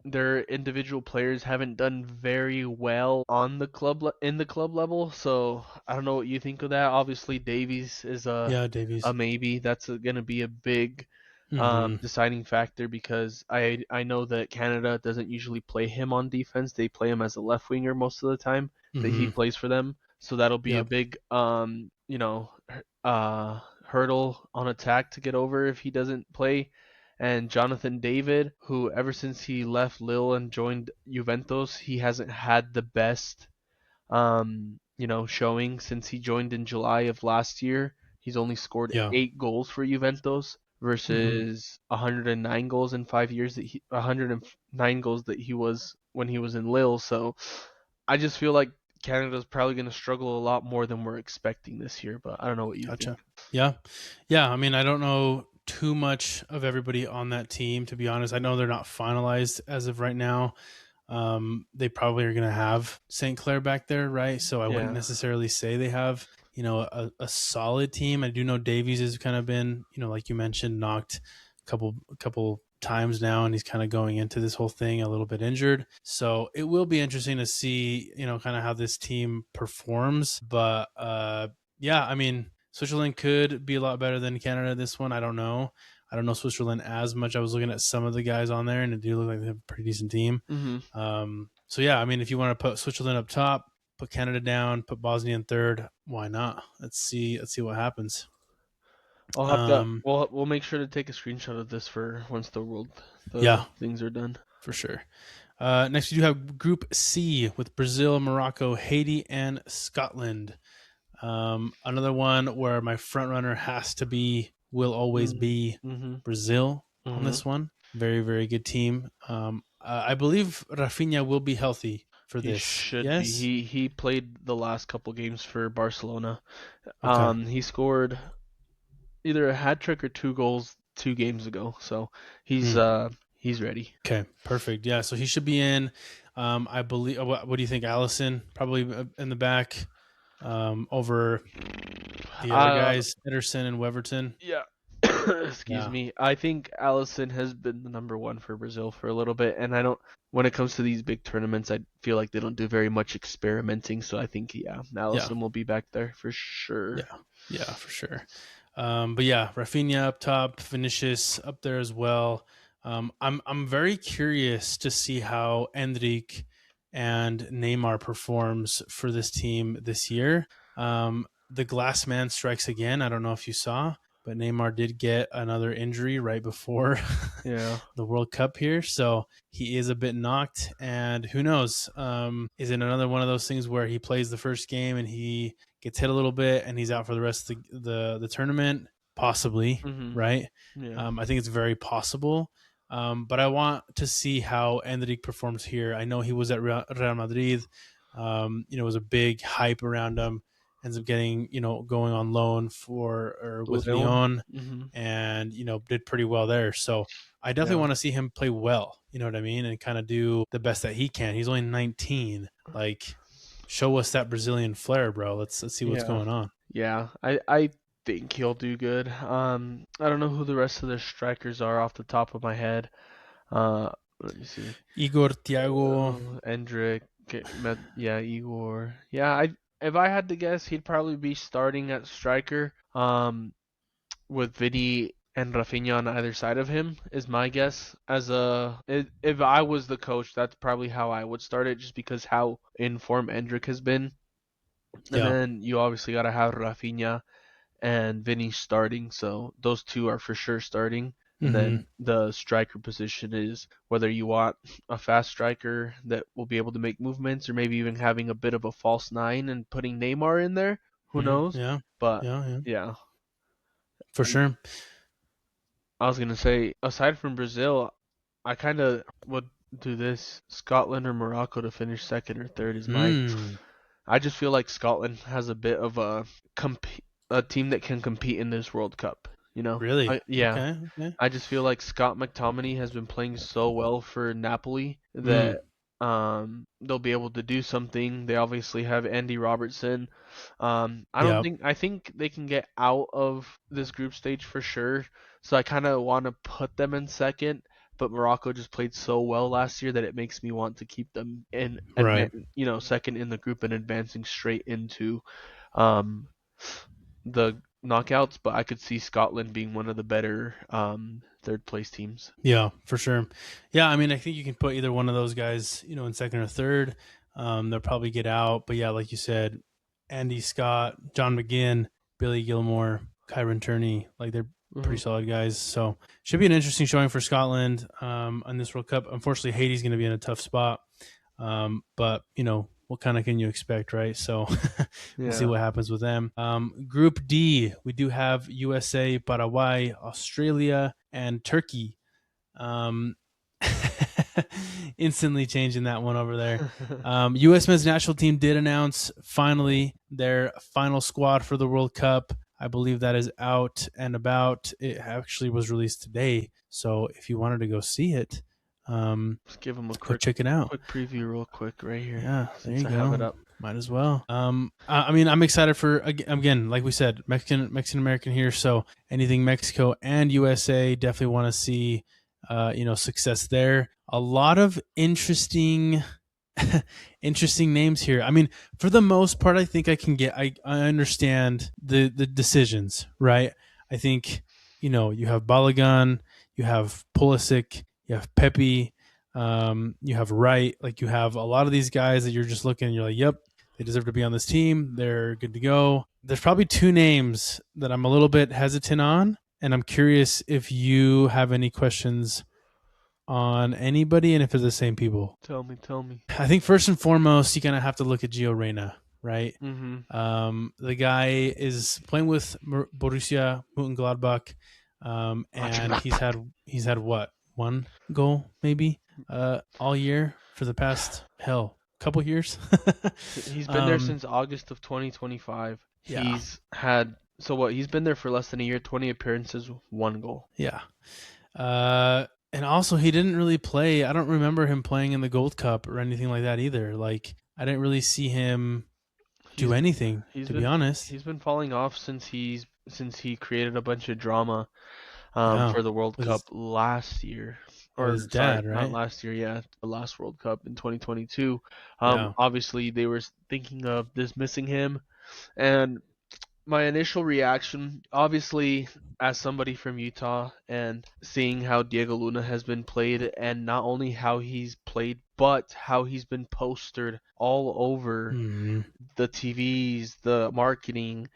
their individual players haven't done very well on the in the club level. So I don't know what you think of that. Obviously, Davies is Yeah, a Davies. maybe. That's going to be a big Mm-hmm. deciding factor because I know that Canada doesn't usually play him on defense. They play him as a left winger most of the time that he Mm-hmm. plays for them. So that'll be a Yep. big hurdle on attack to get over if he doesn't play. And Jonathan David, who ever since he left Lille and joined Juventus, he hasn't had the best showing since he joined in July of last year. He's only scored Yeah. 8 goals for Juventus Mm-hmm. versus 109 goals in 5 years 109 goals that he was when he was in Lille. So I just feel like Canada's probably going to struggle a lot more than we're expecting this year. But I don't know what you think. Gotcha. Yeah. Yeah. I mean, I don't know too much of everybody on that team, to be honest. I know they're not finalized as of right now. They probably are going to have St. Clair back there, right? So I wouldn't Yeah. necessarily say they have, a solid team. I do know Davies has kind of been, like you mentioned, knocked a couple times now, and he's kind of going into this whole thing a little bit injured. So it will be interesting to see, kind of how this team performs. But yeah, I mean, Switzerland could be a lot better than Canada this one. I don't know. I don't know Switzerland as much. I was looking at some of the guys on there, and it do look like they have a pretty decent team. Mhm. So yeah, I mean, if you want to put Switzerland up top, put Canada down, put Bosnia in third, why not? Let's see. Let's see what happens. I'll have to. Um, We'll make sure to take a screenshot of this for once yeah, the things are done. for sure. Next, we do have Group C with Brazil, Morocco, Haiti, and Scotland. Another one where my front runner will always Mm. be Mhm. Brazil on Mhm. this one. Very, very good team. I believe Rafinha will be healthy for He this. should be. Yes. He played the last couple games for Barcelona. Okay. He scored either a hat trick or 2 goals 2 games ago, so he's Hmm. uh he's ready. Okay. Perfect. Yeah. So he should be in. I believe. What do you think, Allison? Probably in the back, over the other Uh, guys, Ederson and Weverton. yeah. Excuse Yeah. me. I think Allison has been the number one for Brazil for a little bit, and I don't. When it comes to these big tournaments, I feel like they don't do very much experimenting. So I think Yeah. Allison will be back there for sure. Yeah. Yeah. For sure. But yeah, Rafinha up top, Vinicius up there as well. I'm very curious to see how Endrick and Neymar performs for this team this year. The glass man strikes again. I don't know if you saw, but Neymar did get another injury right before Yeah. the World Cup here, so he is a bit knocked. And who knows? Is it another one of those things where he plays the first game and he gets hit a little bit and he's out for the rest of the tournament? Possibly, Mhm. right? Yeah. I think it's very possible. But I want to see how Enrique performs here. I know he was at Real Madrid. It was a big hype around him. Ends up getting, going on loan for or with Leon. Lyon, Mhm. and did pretty well there. So I definitely Yeah. want to see him play well. You know what I mean, and kind of do the best that he can. He's only 19. Like, show us that Brazilian flair, bro. Let's see what's Yeah. going on. Yeah. I think he'll do good. I don't know who the rest of the strikers are off the top of my head. Uh, Let me see. Igor, Thiago. Endrick, yeah, Igor. Yeah, I if I had to guess, he'd probably be starting at striker. With Vinny and Rafinha on either side of him is my guess. If I was the coach, that's probably how I would start it, just because how in form Endrick has been. And Yeah. then you obviously got to have Rafinha and Vinny starting, so those two are for sure starting. And Mm-hmm. then the striker position is whether you want a fast striker that will be able to make movements, or maybe even having a bit of a false nine and putting Neymar in there. Who Mm-hmm. knows? Yeah. But Yeah. Yeah. yeah, For and sure. I was gonna say, aside from Brazil, I kind of would. do this: Scotland or Morocco to finish second or third is my. Hmm. I just feel like Scotland has a bit of comp a team that can compete in this World Cup. You know, Really? yeah. Okay. Okay. I just feel like Scott McTominay has been playing so well for Napoli Hmm. that they'll be able to do something. They obviously have Andy Robertson. I don't Yep. think I think they can get out of this group stage for sure. So I kind of want to put them in second, but Morocco just played so well last year that it makes me want to keep them in Right. second in the group and advancing straight into um the knockouts, but I could see Scotland being one of the better third place teams. Yeah, for sure. Yeah, I mean, I think you can put either one of those guys, in second or third. They'll probably get out, but yeah, like you said, Andy Scott, John McGinn, Billy Gilmore, Kyron Turney, like they're pretty Hmm. solid guys. So should be an interesting showing for Scotland on this World Cup. Unfortunately, Haiti's going to be in a tough spot, but what kind of can you expect, right? So we'll see Yeah. what happens with them. Group D, we do have USA, Paraguay, Australia, and Turkey. Um, instantly changing that one over there. U.S. men's national team did announce finally their final squad for the World Cup. I believe that is out and about. It actually was released today. So if you wanted to go see it, Let's give them a go quick check it out. quick preview real quick right here Yeah, there since you I have it go. up. Might as well. I mean, I'm excited for again, like we said, Mexican American here. So anything Mexico and USA, definitely want to see, success there. A lot of interesting, interesting names here. I mean, for the most part, I think I understand the decisions, right? I think you have Balagan, you have Pulisic, you have Pepe, you have Wright, like you have a lot of these guys that you're just looking and you're like, yep, they deserve to be on this team. They're good to go. There's probably two names that I'm a little bit hesitant on, and I'm curious if you have any questions on anybody and if they're the same people. Tell me. I think first and foremost, you kind of have to look at Gio Reyna, right? Mhm. The guy is playing with Borussia Mönchengladbach, and he's had what, one goal maybe all year for the past couple years. He's been there um, since August of 2025. yeah, He's had so what? He's been there for less than a year, 20 appearances, one goal. yeah. And also he didn't really play. I don't remember him playing in the Gold Cup or anything like that either. Like I didn't really see him do He's anything, he's to be been honest. he's been falling off since he created a bunch of drama Yeah, for the World with Cup his last year. Or with his sorry, dad, not right? last year, yeah, the last World Cup in 2022. Yeah. Obviously they were thinking of dismissing him, and my initial reaction, obviously, as somebody from Utah and seeing how Diego Luna has been played, and not only how he's played, but how he's been postered all over Hmm. the TVs, the marketing,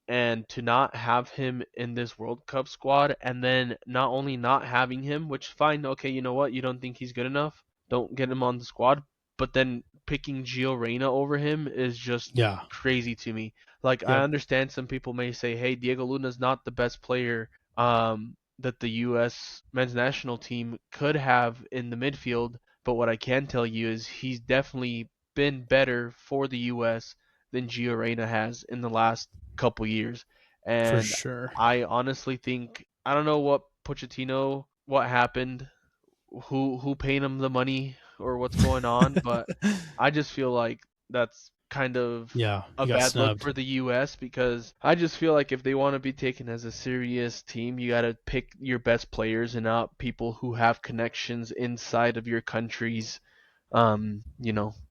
and to not have him in this World Cup squad, and then not only not having him, which fine, okay, you know what, you don't think he's good enough, don't get him on the squad, but then picking Gio Reyna over him is just Yeah. crazy to me. Like I Yep. understand some people may say, hey, Diego Luna's not the best player that the U.S. men's national team could have in the midfield, but what I can tell you is he's definitely been better for the U.S. than Gio Reyna has in the last couple years. For And sure. I honestly think I don't know what happened, who paid him the money or what's going on, but I just feel like that's kind of Yeah, a he got bad look snubbed. for the US because I just feel like if they want to be taken as a serious team, you got to pick your best players and not people who have connections inside of your country's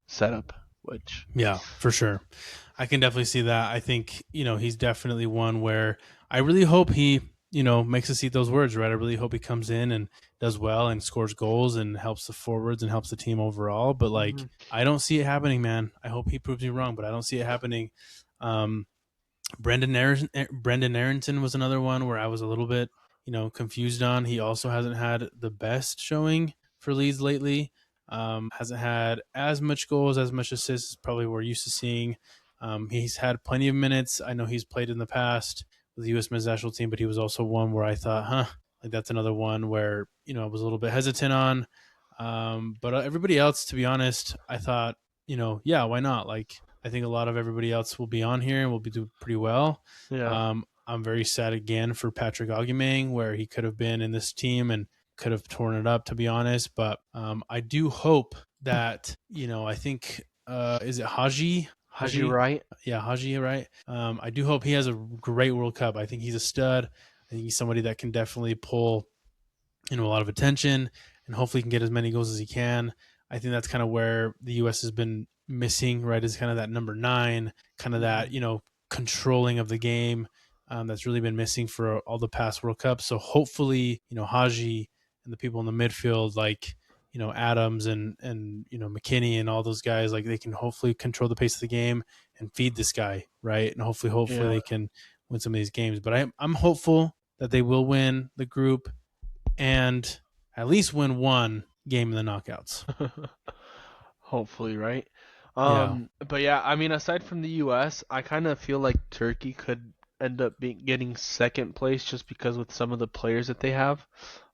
setup, which Yeah, for sure. I can definitely see that. I think, he's definitely one where I really hope he, makes us eat those words, right? I really hope he comes in and does well and scores goals and helps the forwards and helps the team overall. But like, mhm. I don't see it happening, man. I hope he proves me wrong, but I don't see it happening. Um, Brendan Aronson was another one where I was a little bit, confused on. He also hasn't had the best showing for Leeds lately. Hasn't had as much goals, as much assists as probably we're used to seeing. He's had plenty of minutes. I know he's played in the past with the U.S. men's national team, but he was also one where I thought, like that's another one where I was a little bit hesitant on. But everybody else, to be honest, I thought, yeah, why not? Like, I think a lot of everybody else will be on here and will be doing pretty well. Yeah. I'm very sad again for Patrick Augumang, where he could have been in this team and could have torn it up, to be honest. But I do hope that, I think, is it Haji? How's you right? Yeah, Haji, right? I do hope he has a great World Cup. I think he's a stud. I think he's somebody that can definitely pull, a lot of attention, and hopefully can get as many goals as he can. I think that's kind of where the U.S. has been missing, right? Is kind of that number 9, kind of that, controlling of the game, that's really been missing for all the past World Cups. So hopefully, Haji and the people in the midfield, like, Adams and McKinney and all those guys, like, they can hopefully control the pace of the game and feed this guy, right? And hopefully Yeah. they can win some of these games. But I'm hopeful that they will win the group and at least win one game in the knockouts. Hopefully, right? Yeah. But yeah, I mean, aside from the U.S., I kind of feel like Turkey could end up getting second place just because with some of the players that they have.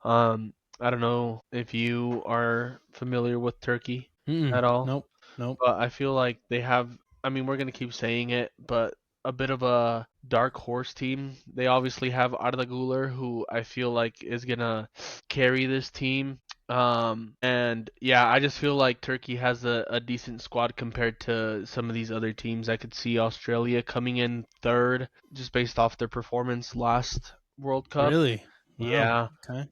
I don't know if you are familiar with Turkey at all. Nope. Nope. But I feel like they have, I mean, we're going to keep saying it, but a bit of a dark horse team. They obviously have Arda Güler, who I feel like is going to carry this team. And yeah, I just feel like Turkey has a decent squad compared to some of these other teams. I could see Australia coming in third just based off their performance last World Cup. Really? Wow. Yeah. Okay.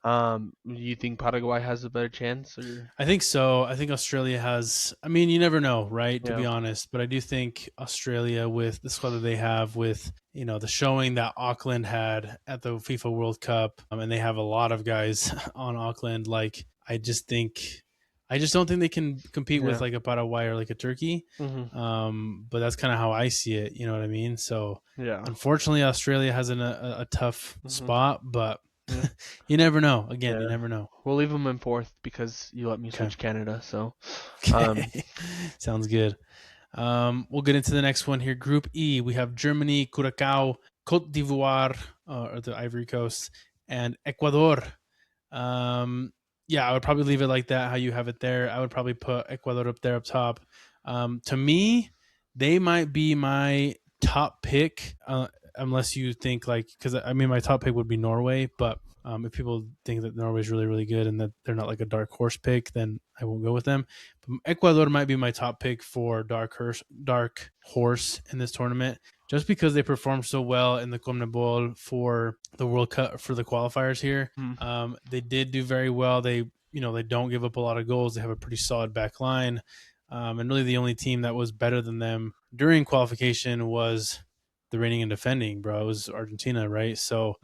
You think Paraguay has a better chance or? I think so. I think Australia has. I mean, you never know, right? To Yeah. be honest, but I do think Australia, with the squad that they have, with the showing that Auckland had at the FIFA World Cup, and they have a lot of guys on Auckland. Like, I just don't think they can compete with Yeah. like a Paraguay or like a Turkey. But that's kind of how I see it. You know what I mean? So Yeah. unfortunately, Australia has a tough spot, but Yeah. you never know. Again, Yeah. you never know. We'll leave them in fourth because you let me Okay. switch Canada. So, Okay. Sounds good. We'll get into the next one here. Group E, we have Germany, Curacao, Cote d'Ivoire, or the Ivory Coast, and Ecuador. Yeah, I would probably leave it like that, how you have it there. I would probably put Ecuador up there up top. To me, they might be my top pick, unless you think like, because I mean, my top pick would be Norway, but if people think that Norway is really, really good and that they're not like a dark horse pick, then I won't go with them. But Ecuador might be my top pick for dark horse in this tournament, just because they performed so well in the CONMEBOL for the World Cup, for the qualifiers here. They did do very well. They don't give up a lot of goals. They have a pretty solid back line. And really the only team that was better than them during qualification was the reigning and defending, bro. It was Argentina, right? So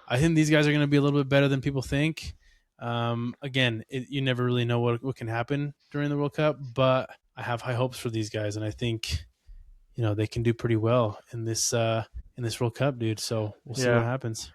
I think these guys are going to be a little bit better than people think. Again, you never really know what can happen during the World Cup, but I have high hopes for these guys, and I think they can do pretty well in this World Cup, dude. So we'll see what happens.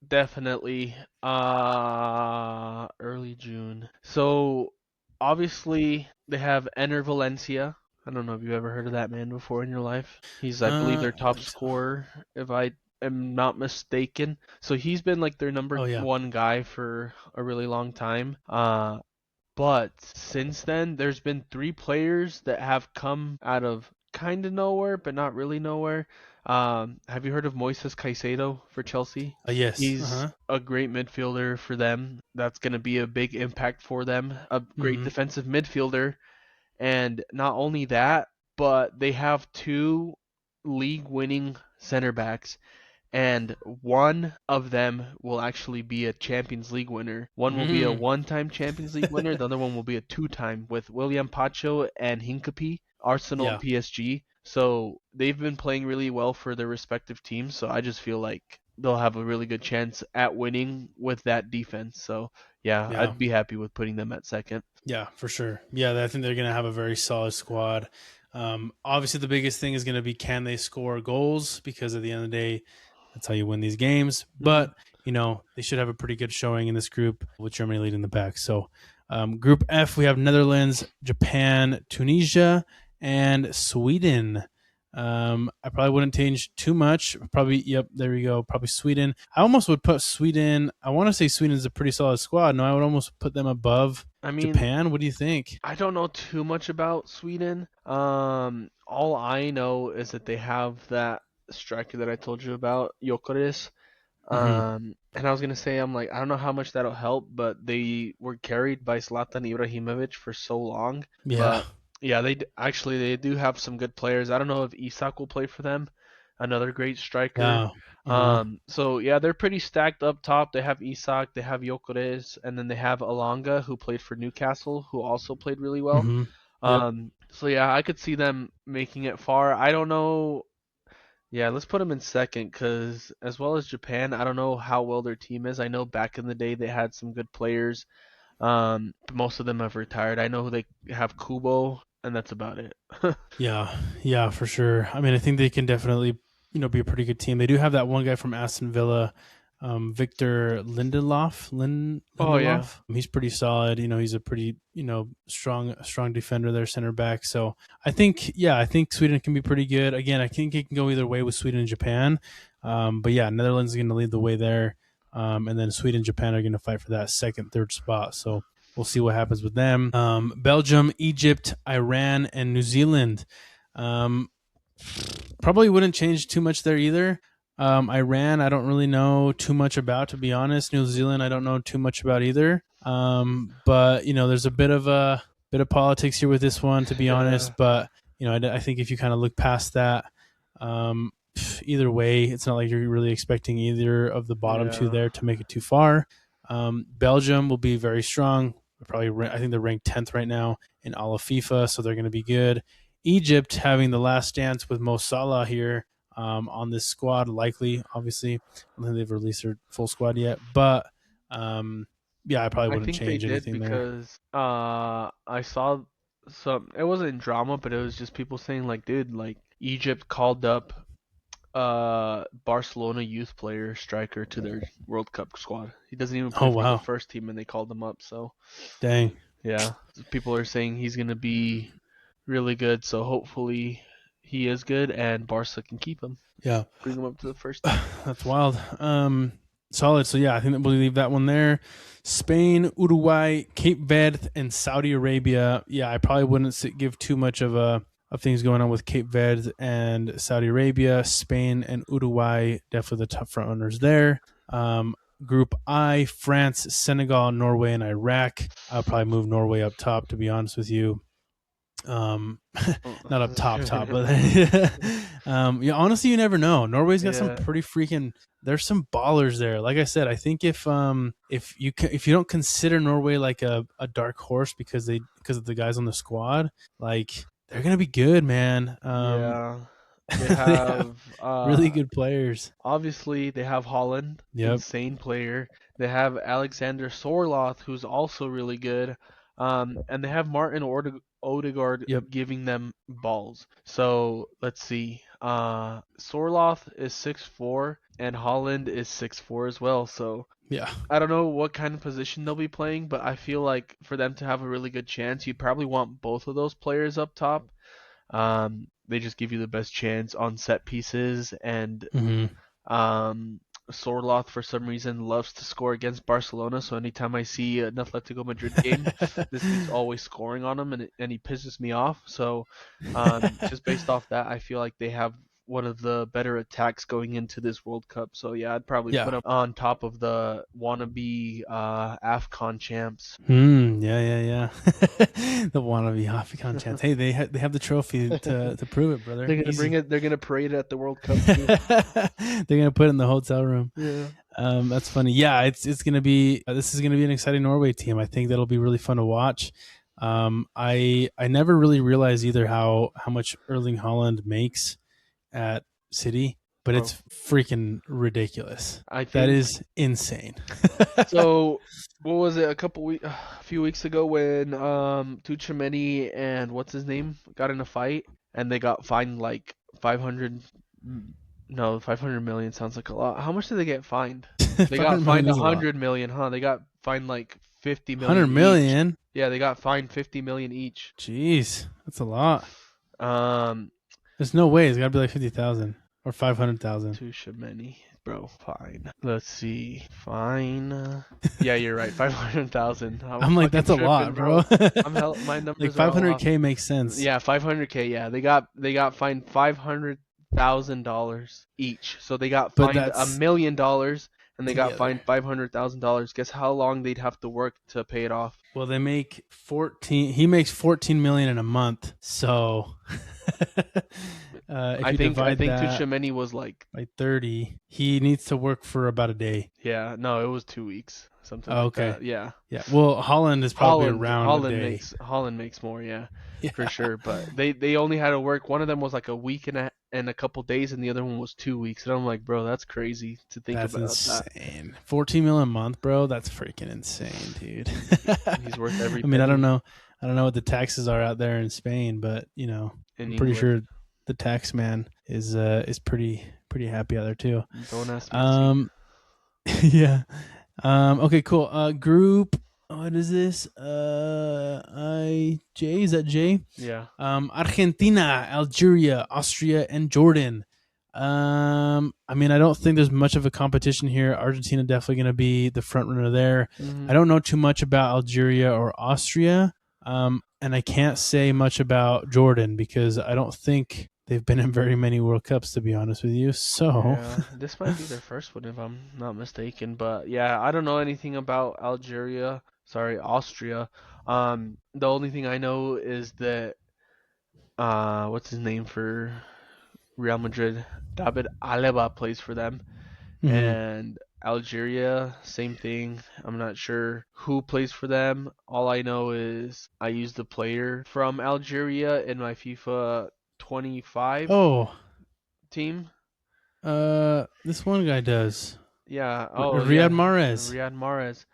Definitely early June. So obviously they have Ener Valencia. I don't know if you've ever heard of that man before in your life. He's, I believe, their top scorer, if I am not mistaken. So he's been like their number one guy for a really long time. But since then, there's been 3 players that have come out of kind of nowhere, but not really nowhere. Have you heard of Moises Caicedo for Chelsea? Yes. He's a great midfielder for them. That's going to be a big impact for them. A great defensive midfielder. And not only that, but they have 2 league-winning center backs. And one of them will actually be a Champions League winner. One will be a one-time Champions League winner. The other one will be a 2-time with William Pacho and Hincapie, Arsenal and PSG. So they've been playing really well for their respective teams. So I just feel like they'll have a really good chance at winning with that defense. So yeah, I'd be happy with putting them at second. Yeah, for sure. Yeah, I think they're going to have a very solid squad. Obviously, the biggest thing is going to be, can they score goals? Because at the end of the day, that's how you win these games. But, they should have a pretty good showing in this group with Germany leading the pack. So Group F, we have Netherlands, Japan, Tunisia, and Sweden. I probably wouldn't change too much. Probably, yep, there we go. Probably Sweden. I almost would put Sweden. I want to say Sweden's a pretty solid squad. No, I would almost put them above I mean, Japan. What do you think? I don't know too much about Sweden. All I know is that they have that striker that I told you about, Jokeres. Mm-hmm. And I was gonna say, I'm like, I don't know how much that'll help, but they were carried by Zlatan Ibrahimovic for so long. Yeah. But yeah, actually they do have some good players. I don't know if Isak will play for them, another great striker. Yeah. Uh-huh. So yeah, they're pretty stacked up top. They have Isak, they have Jokeres, and then they have Alanga, who played for Newcastle, who also played really well. Mm-hmm. Yep. So yeah, I could see them making it far. I don't know. Yeah, let's put them in second because as well as Japan, I don't know how well their team is. I know back in the day they had some good players. But most of them have retired. I know they have Kubo, and that's about it. Yeah. Yeah, for sure. I mean, I think they can definitely, be a pretty good team. They do have that one guy from Aston Villa, Victor Oh yeah, Lindelof. He's pretty solid. He's a pretty, strong defender there, center back. So I think Sweden can be pretty good. Again, I think it can go either way with Sweden and Japan. But yeah, Netherlands is going to lead the way there. And then Sweden and Japan are going to fight for that second, third spot. So we'll see what happens with them. Belgium, Egypt, Iran, and New Zealand. Probably wouldn't change too much there either. Iran, I don't really know too much about, to be honest. New Zealand, I don't know too much about either. But there's a bit of politics here with this one, to be yeah, honest. But I think if you kind of look past that, either way, it's not like you're really expecting either of the bottom two yeah. there to make it too far. Belgium will be very strong. I think they're ranked 10th right now in all of FIFA, so they're going to be good. Egypt having the last dance with Mo Salah here on this squad, likely, obviously. I don't think they've released their full squad yet, but yeah, I probably I wouldn't think they change did anything there. because I saw some. It wasn't drama, but it was just people saying like, dude, like Egypt called up Barcelona youth player striker to their World Cup squad. He doesn't even Oh, play for the wow. first team, and they called him up. So Dang. yeah, people are saying he's gonna be really good. So hopefully he is good, and Barca can keep him, Yeah. bring him up to the first team. That's wild. Solid. So yeah, I think that we'll leave that one there. Spain, Uruguay, Cape Verde, and Saudi Arabia. Yeah, I probably wouldn't give too much of things going on with Cape Verde and Saudi Arabia. Spain and Uruguay, definitely the top front runners there. Group I, France, Senegal, Norway, and Iraq. I'll probably move Norway up top, to be honest with you. Um, not up top, but yeah, honestly, you never know. Norway's got some Yeah, pretty freaking. There's some ballers there. Like I said, I think if you don't consider Norway like a dark horse because of the guys on the squad, like they're gonna be good, man. yeah. They They have have really good players. obviously they have Holland, Yep. insane player. They have Alexander Sorloth, who's also really good. And they have Martin Odegaard Yep. giving them balls. So let's see. Sorloth is 6'4", and Holland is 6'4" as well. So Yeah. I don't know what kind of position they'll be playing, but I feel like for them to have a really good chance, you'd probably want both of those players up top. They just give you the best chance on set pieces, and Hmm. um, Sorloth for some reason loves to score against Barcelona. So anytime I see an Atletico Madrid game, this dude's always scoring on him, and he pisses me off. So just based off that, I feel like they have one of the better attacks going into this World Cup. So yeah, I'd probably put Yeah. them on top of the wannabe AFCON champs. Yeah, yeah, yeah. The wannabe African chance. Hey, they have the trophy to prove it, brother. They're gonna bring Easy. it. They're gonna parade it at the World Cup too. They're gonna put it in the hotel room. Yeah. That's funny. Yeah, it's gonna be this is gonna be an exciting Norway team. I think that'll be really fun to watch. I never really realized either how much Erling Haaland makes at City, but Oh, it's freaking ridiculous. I That think is insane. so. What was it? A few weeks ago when Tuchemeni and what's his name got in a fight and they got fined like 500. No, 500 million sounds like a lot. How much did they get fined? They got 500 fined million is a lot. 100 million, huh? They got fined like 50 100 million each. million. Yeah, they got fined 50 million each. Jeez, that's a lot. Um, There's no way. It's got to be like 50,000 or 500,000. Too many, bro. Fine. Let's see. Fine. Yeah, you're right. 500,000. I'm like, that's a lot, bro. My numbers like are all off. 500K makes sense. Yeah, 500K. Yeah, they got fined $500,000 each. So they got fined $1 million, and they got fined $500,000. Guess how long they'd have to work to pay it off? Well, they make 14. He makes 14 million in a month. So I think Tuchemeni was like 30. He needs to work for about a day. Yeah, no, it was 2 weeks. Something like that. Yeah. Yeah. Well, Holland is probably around a day. Holland makes more, yeah, for sure. But they only had to work. One of them was like a week and a couple days, and the other one was 2 weeks. And I'm like, bro, that's crazy to think about. That's insane. 14 million a month, bro. That's freaking insane, dude. He's worth every. I mean, I don't know what the taxes are out there in Spain, but I'm pretty sure the tax man is pretty happy out there too. Don't ask me. Yeah. Okay, cool. Group. What is this? Is that J? Yeah. Argentina, Algeria, Austria, and Jordan. I mean, I don't think there's much of a competition here. Argentina definitely going to be the front runner there. I don't know too much about Algeria or Austria. And I can't say much about Jordan because I don't think they've been in very many World Cups, to be honest with you. So this might be their first one, if I'm not mistaken. But yeah, I don't know anything about Austria. The only thing I know is that what's his name for Real Madrid? David Alaba plays for them, and Algeria, same thing. I'm not sure who plays for them. All I know is I used a player from Algeria in my FIFA 25 team. This one guy does. Yeah. Riyad Mahrez. Riyad Mahrez.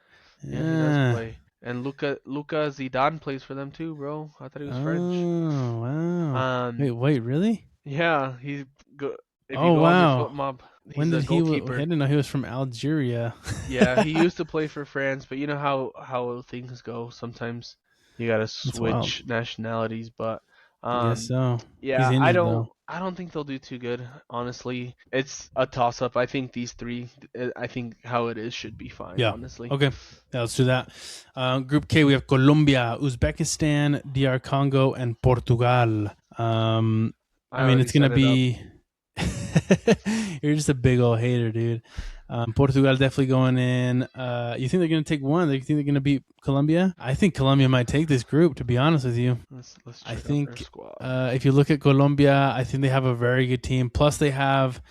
Yeah, he does play. And Luka Zidane plays for them too, bro. I thought he was French. Oh, wow. Wait, really? Yeah, he's good. Wow. Mob, when did he? I didn't know he was from Algeria. Yeah, he used to play for France, but you know how things go. Sometimes you gotta switch nationalities, but I guess so. Yeah, I don't think they'll do too good. Honestly, it's a toss-up. I think these three. I think how it is should be fine. Yeah. Honestly. Okay. Yeah, let's do that. Group K, we have Colombia, Uzbekistan, DR Congo, and Portugal. I mean, it's gonna be. You're just a big old hater, dude. Portugal definitely going in. You think they're going to take one? You think they're going to beat Colombia? I think Colombia might take this group, to be honest with you. Let's I think if you look at Colombia, I think they have a very good team. Plus, they have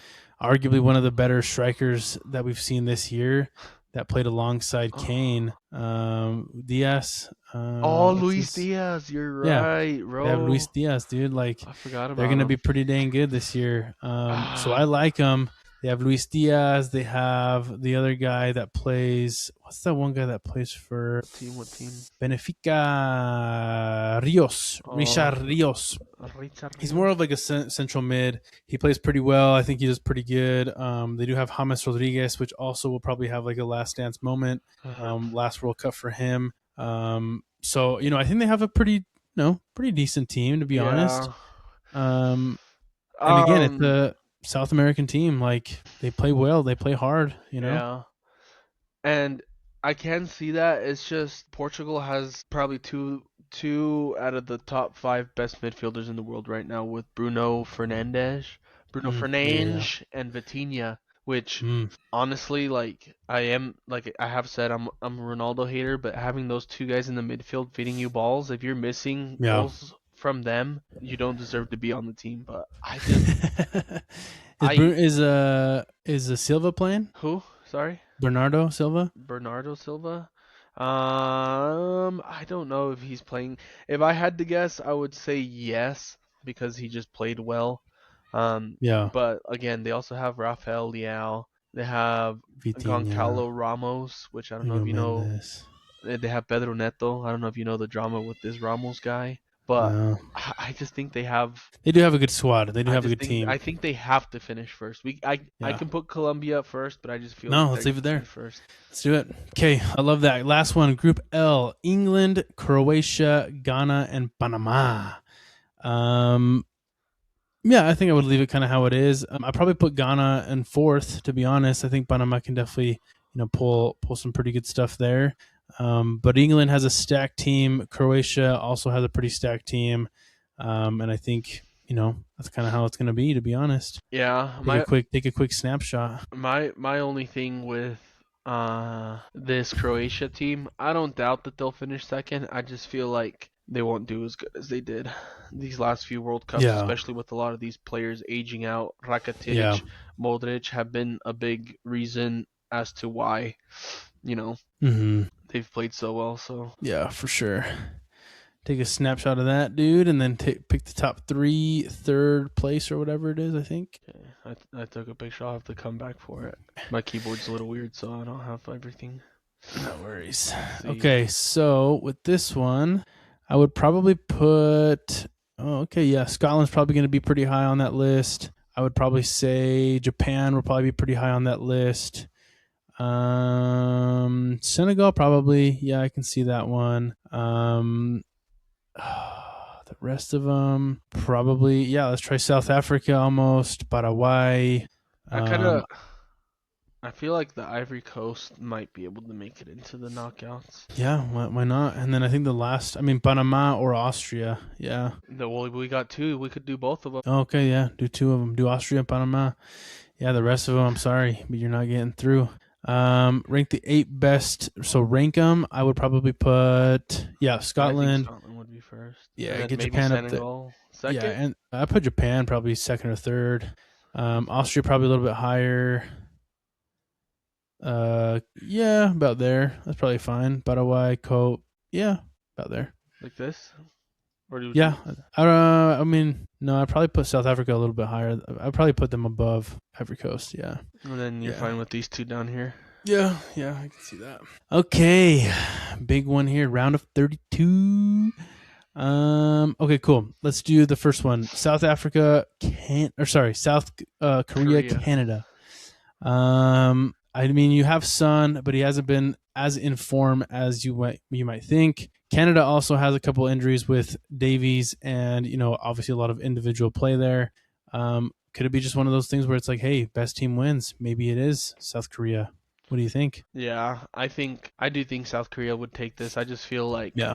arguably one of the better strikers that we've seen this year that played alongside Kane. Diaz. Luis Diaz. You're right, bro. They have Luis Diaz, dude. Like, I forgot about they're going to be pretty dang good this year. So I like them. They have Luis Diaz. They have the other guy that plays. What's that one guy that plays for? What team? Benfica. Rios. Richard Rios. He's more of like a central mid. He plays pretty well. I think he does pretty good. They do have James Rodriguez, which also will probably have like a last dance moment. Last World Cup for him. So I think they have a pretty decent team, to be honest. And again, it's a South American team. Like, they play well, they play hard, Yeah. And I can see that. It's just Portugal has probably two out of the top 5 best midfielders in the world right now, with Bruno Fernandes, and Vitinha. Which honestly, like, I have said, I'm a Ronaldo hater, but having those two guys in the midfield feeding you balls, if you're missing goals from them, you don't deserve to be on the team. But I just is Silva playing? Who? Sorry, Bernardo Silva. I don't know if he's playing. If I had to guess, I would say yes, because he just played well. But again, they also have Rafael Leao. They have Goncalo Ramos, which I don't know if you know. They have Pedro Neto. I don't know if you know the drama with this Ramos guy. But I just think they do have a good squad. They do have a good team. I think they have to finish first. I can put Colombia up first, but I just feel let's leave it there first. Let's do it. Okay, I love that. Last one, Group L: England, Croatia, Ghana, and Panama. Yeah, I think I would leave it kind of how it is. I probably put Ghana in fourth, to be honest. I think Panama can definitely, pull some pretty good stuff there. But England has a stacked team. Croatia also has a pretty stacked team, and I think that's kind of how it's going to be. To be honest, Yeah, take a quick snapshot. my only thing with this Croatia team, I don't doubt that they'll finish second. I just feel like they won't do as good as they did these last few World Cups, Yeah, especially with a lot of these players aging out. yeah, Rakitic, Modric have been a big reason as to why, you know, hmm they've played so well. So yeah, for sure. Take a snapshot of that, dude, and then pick the top three, third place or whatever it is. I think. okay, I took a picture. I'll have to come back for it. My keyboard's a little weird, so I don't have everything. No worries. See. Okay, so with this one, I would probably put. Oh, okay, yeah, Scotland's probably going to be pretty high on that list. I would probably say Japan will probably be pretty high on that list. Senegal probably, yeah, I can see that one. The rest of them probably, yeah. Let's try South Africa almost, Paraguay. Um, I feel like the Ivory Coast might be able to make it into the knockouts. yeah, why not? And then I think the last, Panama or Austria. Yeah. Well, we got two. We could do both of them. Okay, yeah. Do two of them. Do Austria and Panama. Yeah, the rest of them, I'm sorry, but you're not getting through. Rank the 8 best. So rank them. I would probably put, yeah, I think Scotland. Scotland would be first. Yeah, And then get maybe Japan up there. Senegal second. Yeah, and I put Japan probably second or third. Austria probably a little bit higher. Yeah, about there. That's probably fine. Paraguay, Cope. Yeah, about there. Like this. Or do Yeah, no, I'd probably put South Africa a little bit higher. I'd probably put them above Ivory Coast. Yeah. And then you're Yeah. fine with these two down here. Yeah, I can see that. Okay, big one here. Round of 32. Okay, cool. Let's do the first one. South Africa, South Korea, Canada. You have Son, but he hasn't been as in form as you might think. Canada also has a couple injuries with Davies, and obviously a lot of individual play there. Could it be just one of those things where it's like, hey, best team wins? Maybe it is South Korea. What do you think? Yeah, I do think South Korea would take this. I just feel like Yeah.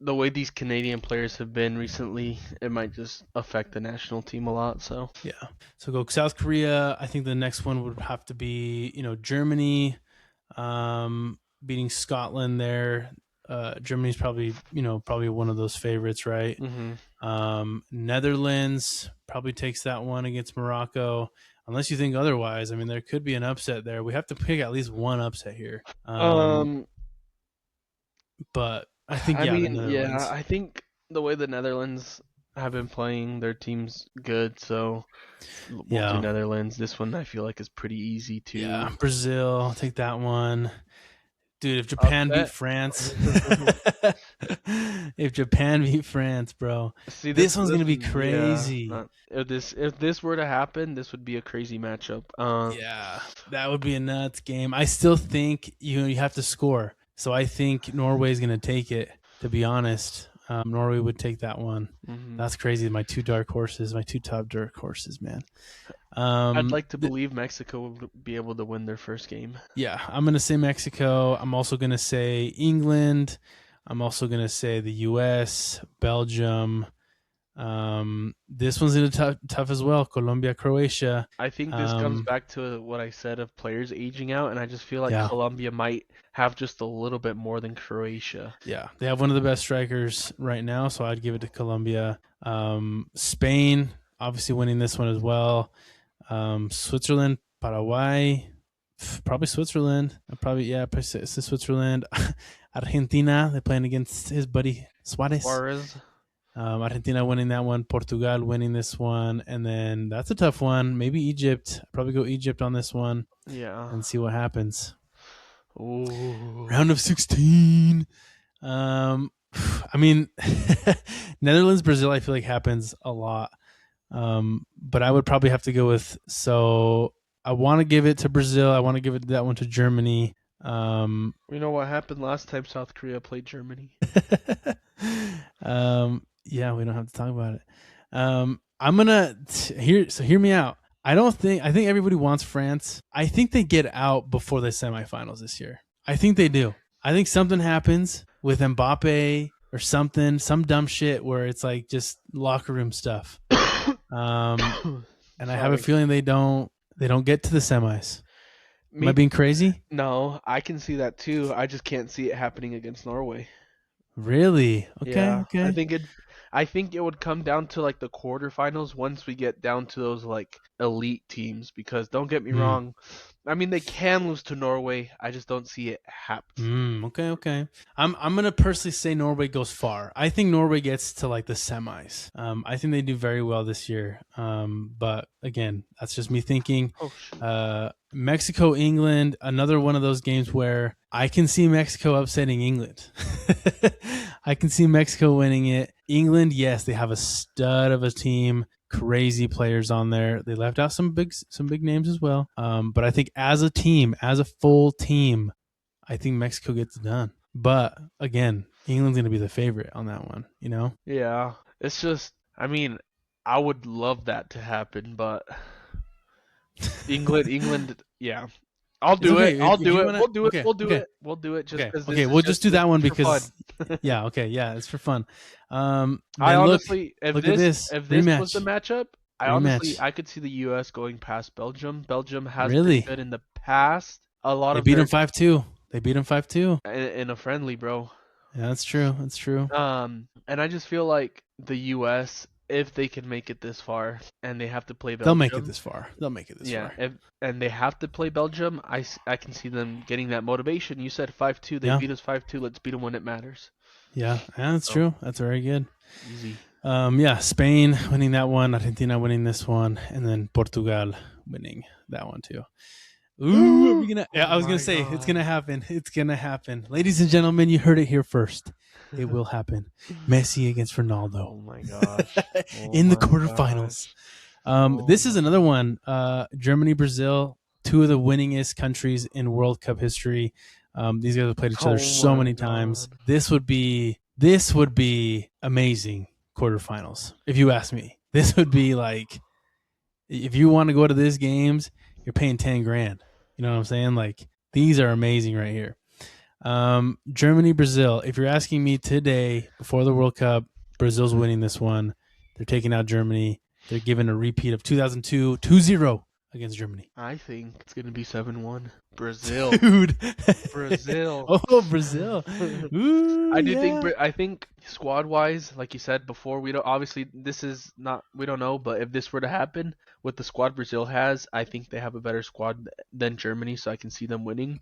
the way these Canadian players have been recently, it might just affect the national team a lot. So Yeah. So go South Korea. I think the next one would have to be, Germany, beating Scotland there. Germany's probably one of those favorites, right? Netherlands probably takes that one against Morocco, unless you think otherwise. There could be an upset there. We have to pick at least one upset here. But I think the Netherlands. I think the way the Netherlands have been playing, their team's good, so we'll do Netherlands. This one I feel like is pretty easy too. Yeah, Brazil, I'll take that one. Dude, if Japan beat France, bro, see, this one's gonna be crazy. Yeah, if this were to happen, this would be a crazy matchup. Yeah, that would be a nuts game. I still think you have to score, so I think Norway's gonna take it. To be honest, Norway would take that one. That's crazy. My two top dark horses, man. I'd like to believe Mexico would be able to win their first game. Yeah, I'm going to say Mexico. I'm also going to say England. I'm also going to say the U.S., Belgium. This one's going to tough as well. Colombia, Croatia. I think this comes back to what I said of players aging out, and I just feel like Colombia might have just a little bit more than Croatia. Yeah, they have one of the best strikers right now, so I'd give it to Colombia. Spain, obviously winning this one as well. Switzerland, Paraguay, probably Switzerland. Probably Switzerland. Argentina, they're playing against his buddy Suarez. Argentina winning that one, Portugal winning this one, and then that's a tough one. Maybe Egypt. I'd probably go Egypt on this one. Yeah. And see what happens. Ooh. Round of 16. Netherlands, Brazil, I feel like happens a lot. But I would probably have to go with, so I want to give it to Brazil. I want to give that one to Germany. You know what happened last time South Korea played Germany? Yeah, we don't have to talk about it. hear me out. I think everybody wants France. I think they get out before the semifinals this year. I think they do. I think something happens with Mbappe or something, some dumb shit where it's like just locker room stuff. And I have a feeling they don't get to the semis. Am I being crazy? No, I can see that too. I just can't see it happening against Norway. Really? Okay. Yeah, Okay. I think it would come down to like the quarterfinals once we get down to those like elite teams. Because don't get me wrong, I mean they can lose to Norway. I just don't see it happen. Okay. I'm gonna personally say Norway goes far. I think Norway gets to like the semis. I think they do very well this year. But again, that's just me thinking. Oh shoot. Mexico, England, another one of those games where I can see Mexico upsetting England. I can see Mexico winning it. England, yes, they have a stud of a team, crazy players on there. They left out some big names as well. But I think as a team, as a full team, I think Mexico gets it done. But again, England's going to be the favorite on that one, you know? Yeah, it's just, I mean, I would love that to happen, but England, yeah. I'll do it. I'll do it. We'll do it. We'll do it. We'll do it just because. Okay, we'll just do that one because. Yeah. Okay. Yeah, it's for fun. I honestly, if this rematch. was the matchup, I could see the U.S. going past Belgium. Belgium has really been good in the past. They beat them 5-2. They beat them 5-2 in a friendly, bro. Yeah, that's true. That's true. And I just feel like the U.S. if they can make it this far and they have to play Belgium. They'll make it this far. Yeah, and they have to play Belgium, I can see them getting that motivation. You said 5-2. They beat us 5-2. Let's beat them when it matters. Yeah, that's true. That's very good. Easy. Yeah, Spain winning that one, Argentina winning this one, and then Portugal winning that one too. Ooh, are we gonna? Yeah, I was gonna say it's gonna happen. It's gonna happen, ladies and gentlemen. You heard it here first. It will happen. Messi against Ronaldo. Oh my gosh! In the quarterfinals. This is another one. Germany, Brazil, two of the winningest countries in World Cup history. These guys have played each other so many times. This would be amazing quarterfinals. If you ask me, this would be like, if you want to go to these games, you're paying $10,000. You know what I'm saying? Like, these are amazing right here. Germany, Brazil. If you're asking me today, before the World Cup, Brazil's winning this one. They're taking out Germany. They're giving a repeat of 2002, 2-0 against Germany. I think it's going to be 7-1. Brazil. Dude. Brazil. Oh, Brazil. Ooh, I think squad-wise, like you said before, we don't know, but if this were to happen with the squad Brazil has, I think they have a better squad than Germany, so I can see them winning.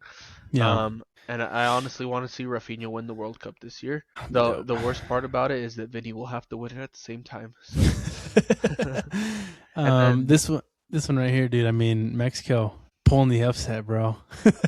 Yeah. And I honestly want to see Rafinha win the World Cup this year. The worst part about it is that Vinny will have to win it at the same time. So. This one right here, dude. I mean, Mexico pulling the upset, bro.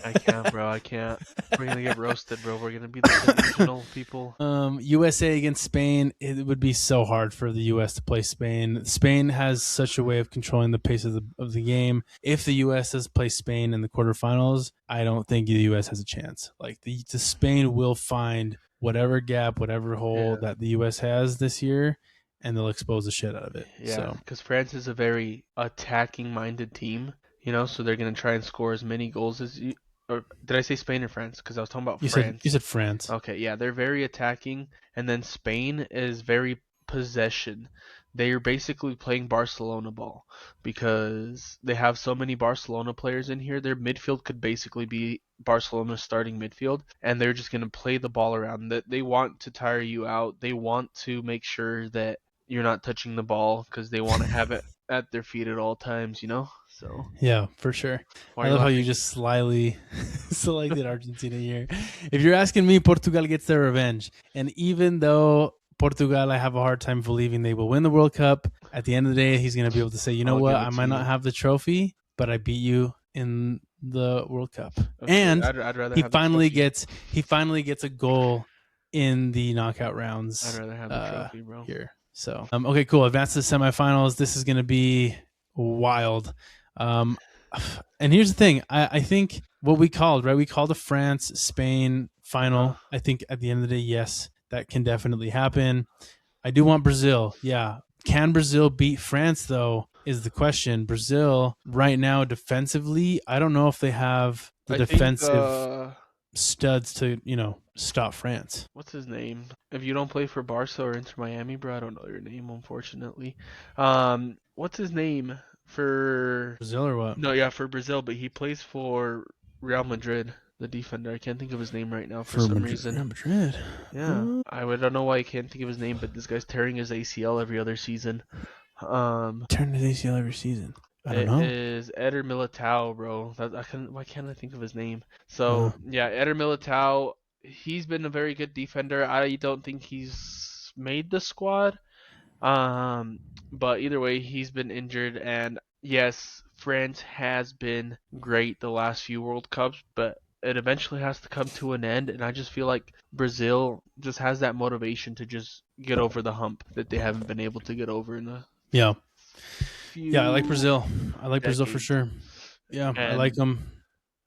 I can't, bro. I can't. We're gonna get roasted, bro. We're gonna be the delusional people. USA against Spain. It would be so hard for the US to play Spain. Spain has such a way of controlling the pace of the game. If the US does play Spain in the quarterfinals, I don't think the US has a chance. Like the Spain will find whatever gap, whatever hole that the US has this year, and they'll expose the shit out of it. Yeah, because France is a very attacking-minded team, you know, so they're going to try and score as many goals as you... Or did I say Spain or France? Because I was talking about France. You said France. Okay, yeah, they're very attacking, and then Spain is very possession. They are basically playing Barcelona ball because they have so many Barcelona players in here. Their midfield could basically be Barcelona's starting midfield, and they're just going to play the ball around. That they want to tire you out. They want to make sure that you're not touching the ball because they want to have it at their feet at all times, you know? So yeah, for sure. I love how you just slyly selected Argentina here. If you're asking me, Portugal gets their revenge. And even though Portugal, I have a hard time believing they will win the World Cup, at the end of the day, he's going to be able to say, you know what, I might not have the trophy, but I beat you in the World Cup. Okay, and I'd rather he finally gets a goal in the knockout rounds. I'd rather have the trophy, bro. Here. So, okay, cool. Advance to the semifinals. This is going to be wild. And here's the thing. I think what we called, right? We called a France-Spain final. I think at the end of the day, yes, that can definitely happen. I do want Brazil. Yeah. Can Brazil beat France, though, is the question. Brazil, right now, defensively, I don't know if they have the I think defensive studs to, stop France. what's his name? If you don't play for Barca or Inter Miami, bro, I don't know your name, unfortunately. What's his name for Brazil or what? No, yeah, for Brazil, but he plays for Real Madrid, the defender. I can't think of his name right now for some reason. Real Madrid. Yeah, I don't know why I can't think of his name, but this guy's tearing his ACL every other season. Turn his ACL every season. I don't It know. is Eder Militao, bro. Why can't I think of his name? So yeah, Eder Militao. He's been a very good defender. I don't think he's made the squad. But either way, he's been injured, and yes, France has been great the last few World Cups, but it eventually has to come to an end, and I just feel like Brazil just has that motivation to just get over the hump that they haven't been able to get over in the few I like Brazil. I like Brazil for decades. sure. Yeah, I like them.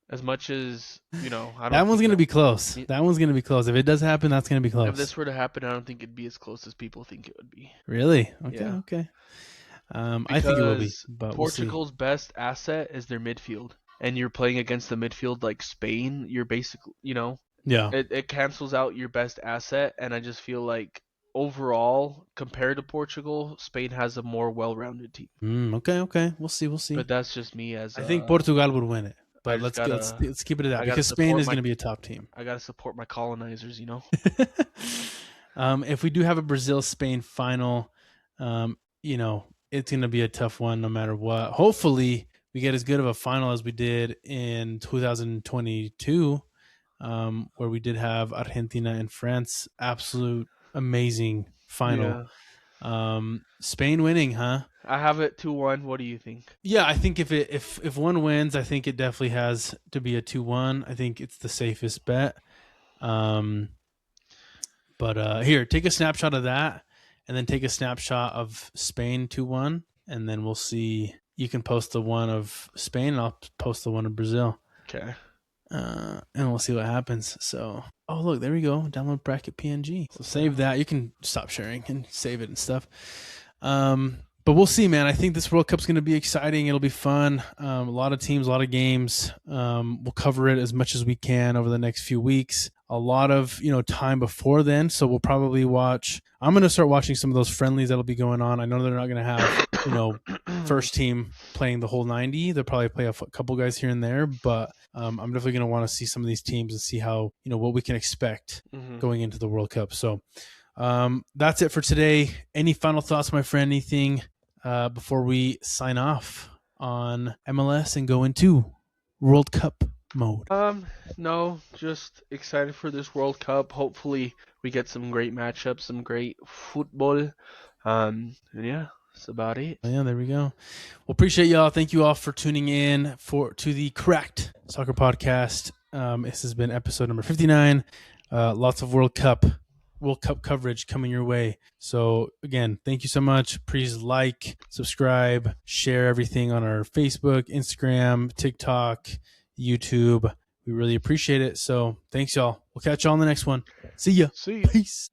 As much as, I don't That one's think going to be close. That one's going to be close. If it does happen, that's going to be close. if this were to happen, I don't think it'd be as close as people think it would be. Really? Okay, Yeah. okay. I think it will be, but Portugal's best asset is their midfield, and you're playing against the midfield like Spain. You're basically, yeah. it cancels out your best asset, and I just feel like overall, compared to Portugal, Spain has a more well-rounded team. Okay. We'll see. But that's just me as I think Portugal would win it, but let's keep it at that I gotta because Spain support is going to be a top team. I gotta support my colonizers, If we do have a Brazil-Spain final, it's going to be a tough one no matter what. Hopefully, we get as good of a final as we did in 2022, where we did have Argentina and France. Absolute amazing final. Yeah. Spain winning, huh? I have it 2-1. What do you think? Yeah, I think if one wins, I think it definitely has to be a 2-1. I think it's the safest bet. But here, take a snapshot of that, and then take a snapshot of Spain 2-1, and then we'll see. You can post the one of Spain, and I'll post the one of Brazil. Okay. And we'll see what happens. So, oh look, there we go. Download bracket PNG. So save that. You can stop sharing and save it and stuff. But we'll see, man. I think this World Cup's going to be exciting. It'll be fun. A lot of teams, a lot of games. We'll cover it as much as we can over the next few weeks. A lot of time before then, so we'll probably watch. I'm going to start watching some of those friendlies that'll be going on. I know they're not going to have first team playing the whole 90. They'll probably play a couple guys here and there, but I'm definitely going to want to see some of these teams and see how what we can expect going into the World Cup. So that's it for today. Any final thoughts, my friend? Anything before we sign off on MLS and go into World Cup mode? No, just excited for this World Cup. Hopefully we get some great matchups, some great football. And yeah, that's about it. Yeah, there we go. Well, appreciate y'all. Thank you all for tuning in to the Correct Soccer Podcast. This has been episode number 59. Lots of World Cup coverage coming your way. So again, thank you so much. Please like, subscribe, share everything on our Facebook, Instagram, TikTok, YouTube. We really appreciate it. So thanks, y'all. We'll catch y'all on the next one. See ya. See ya. Peace.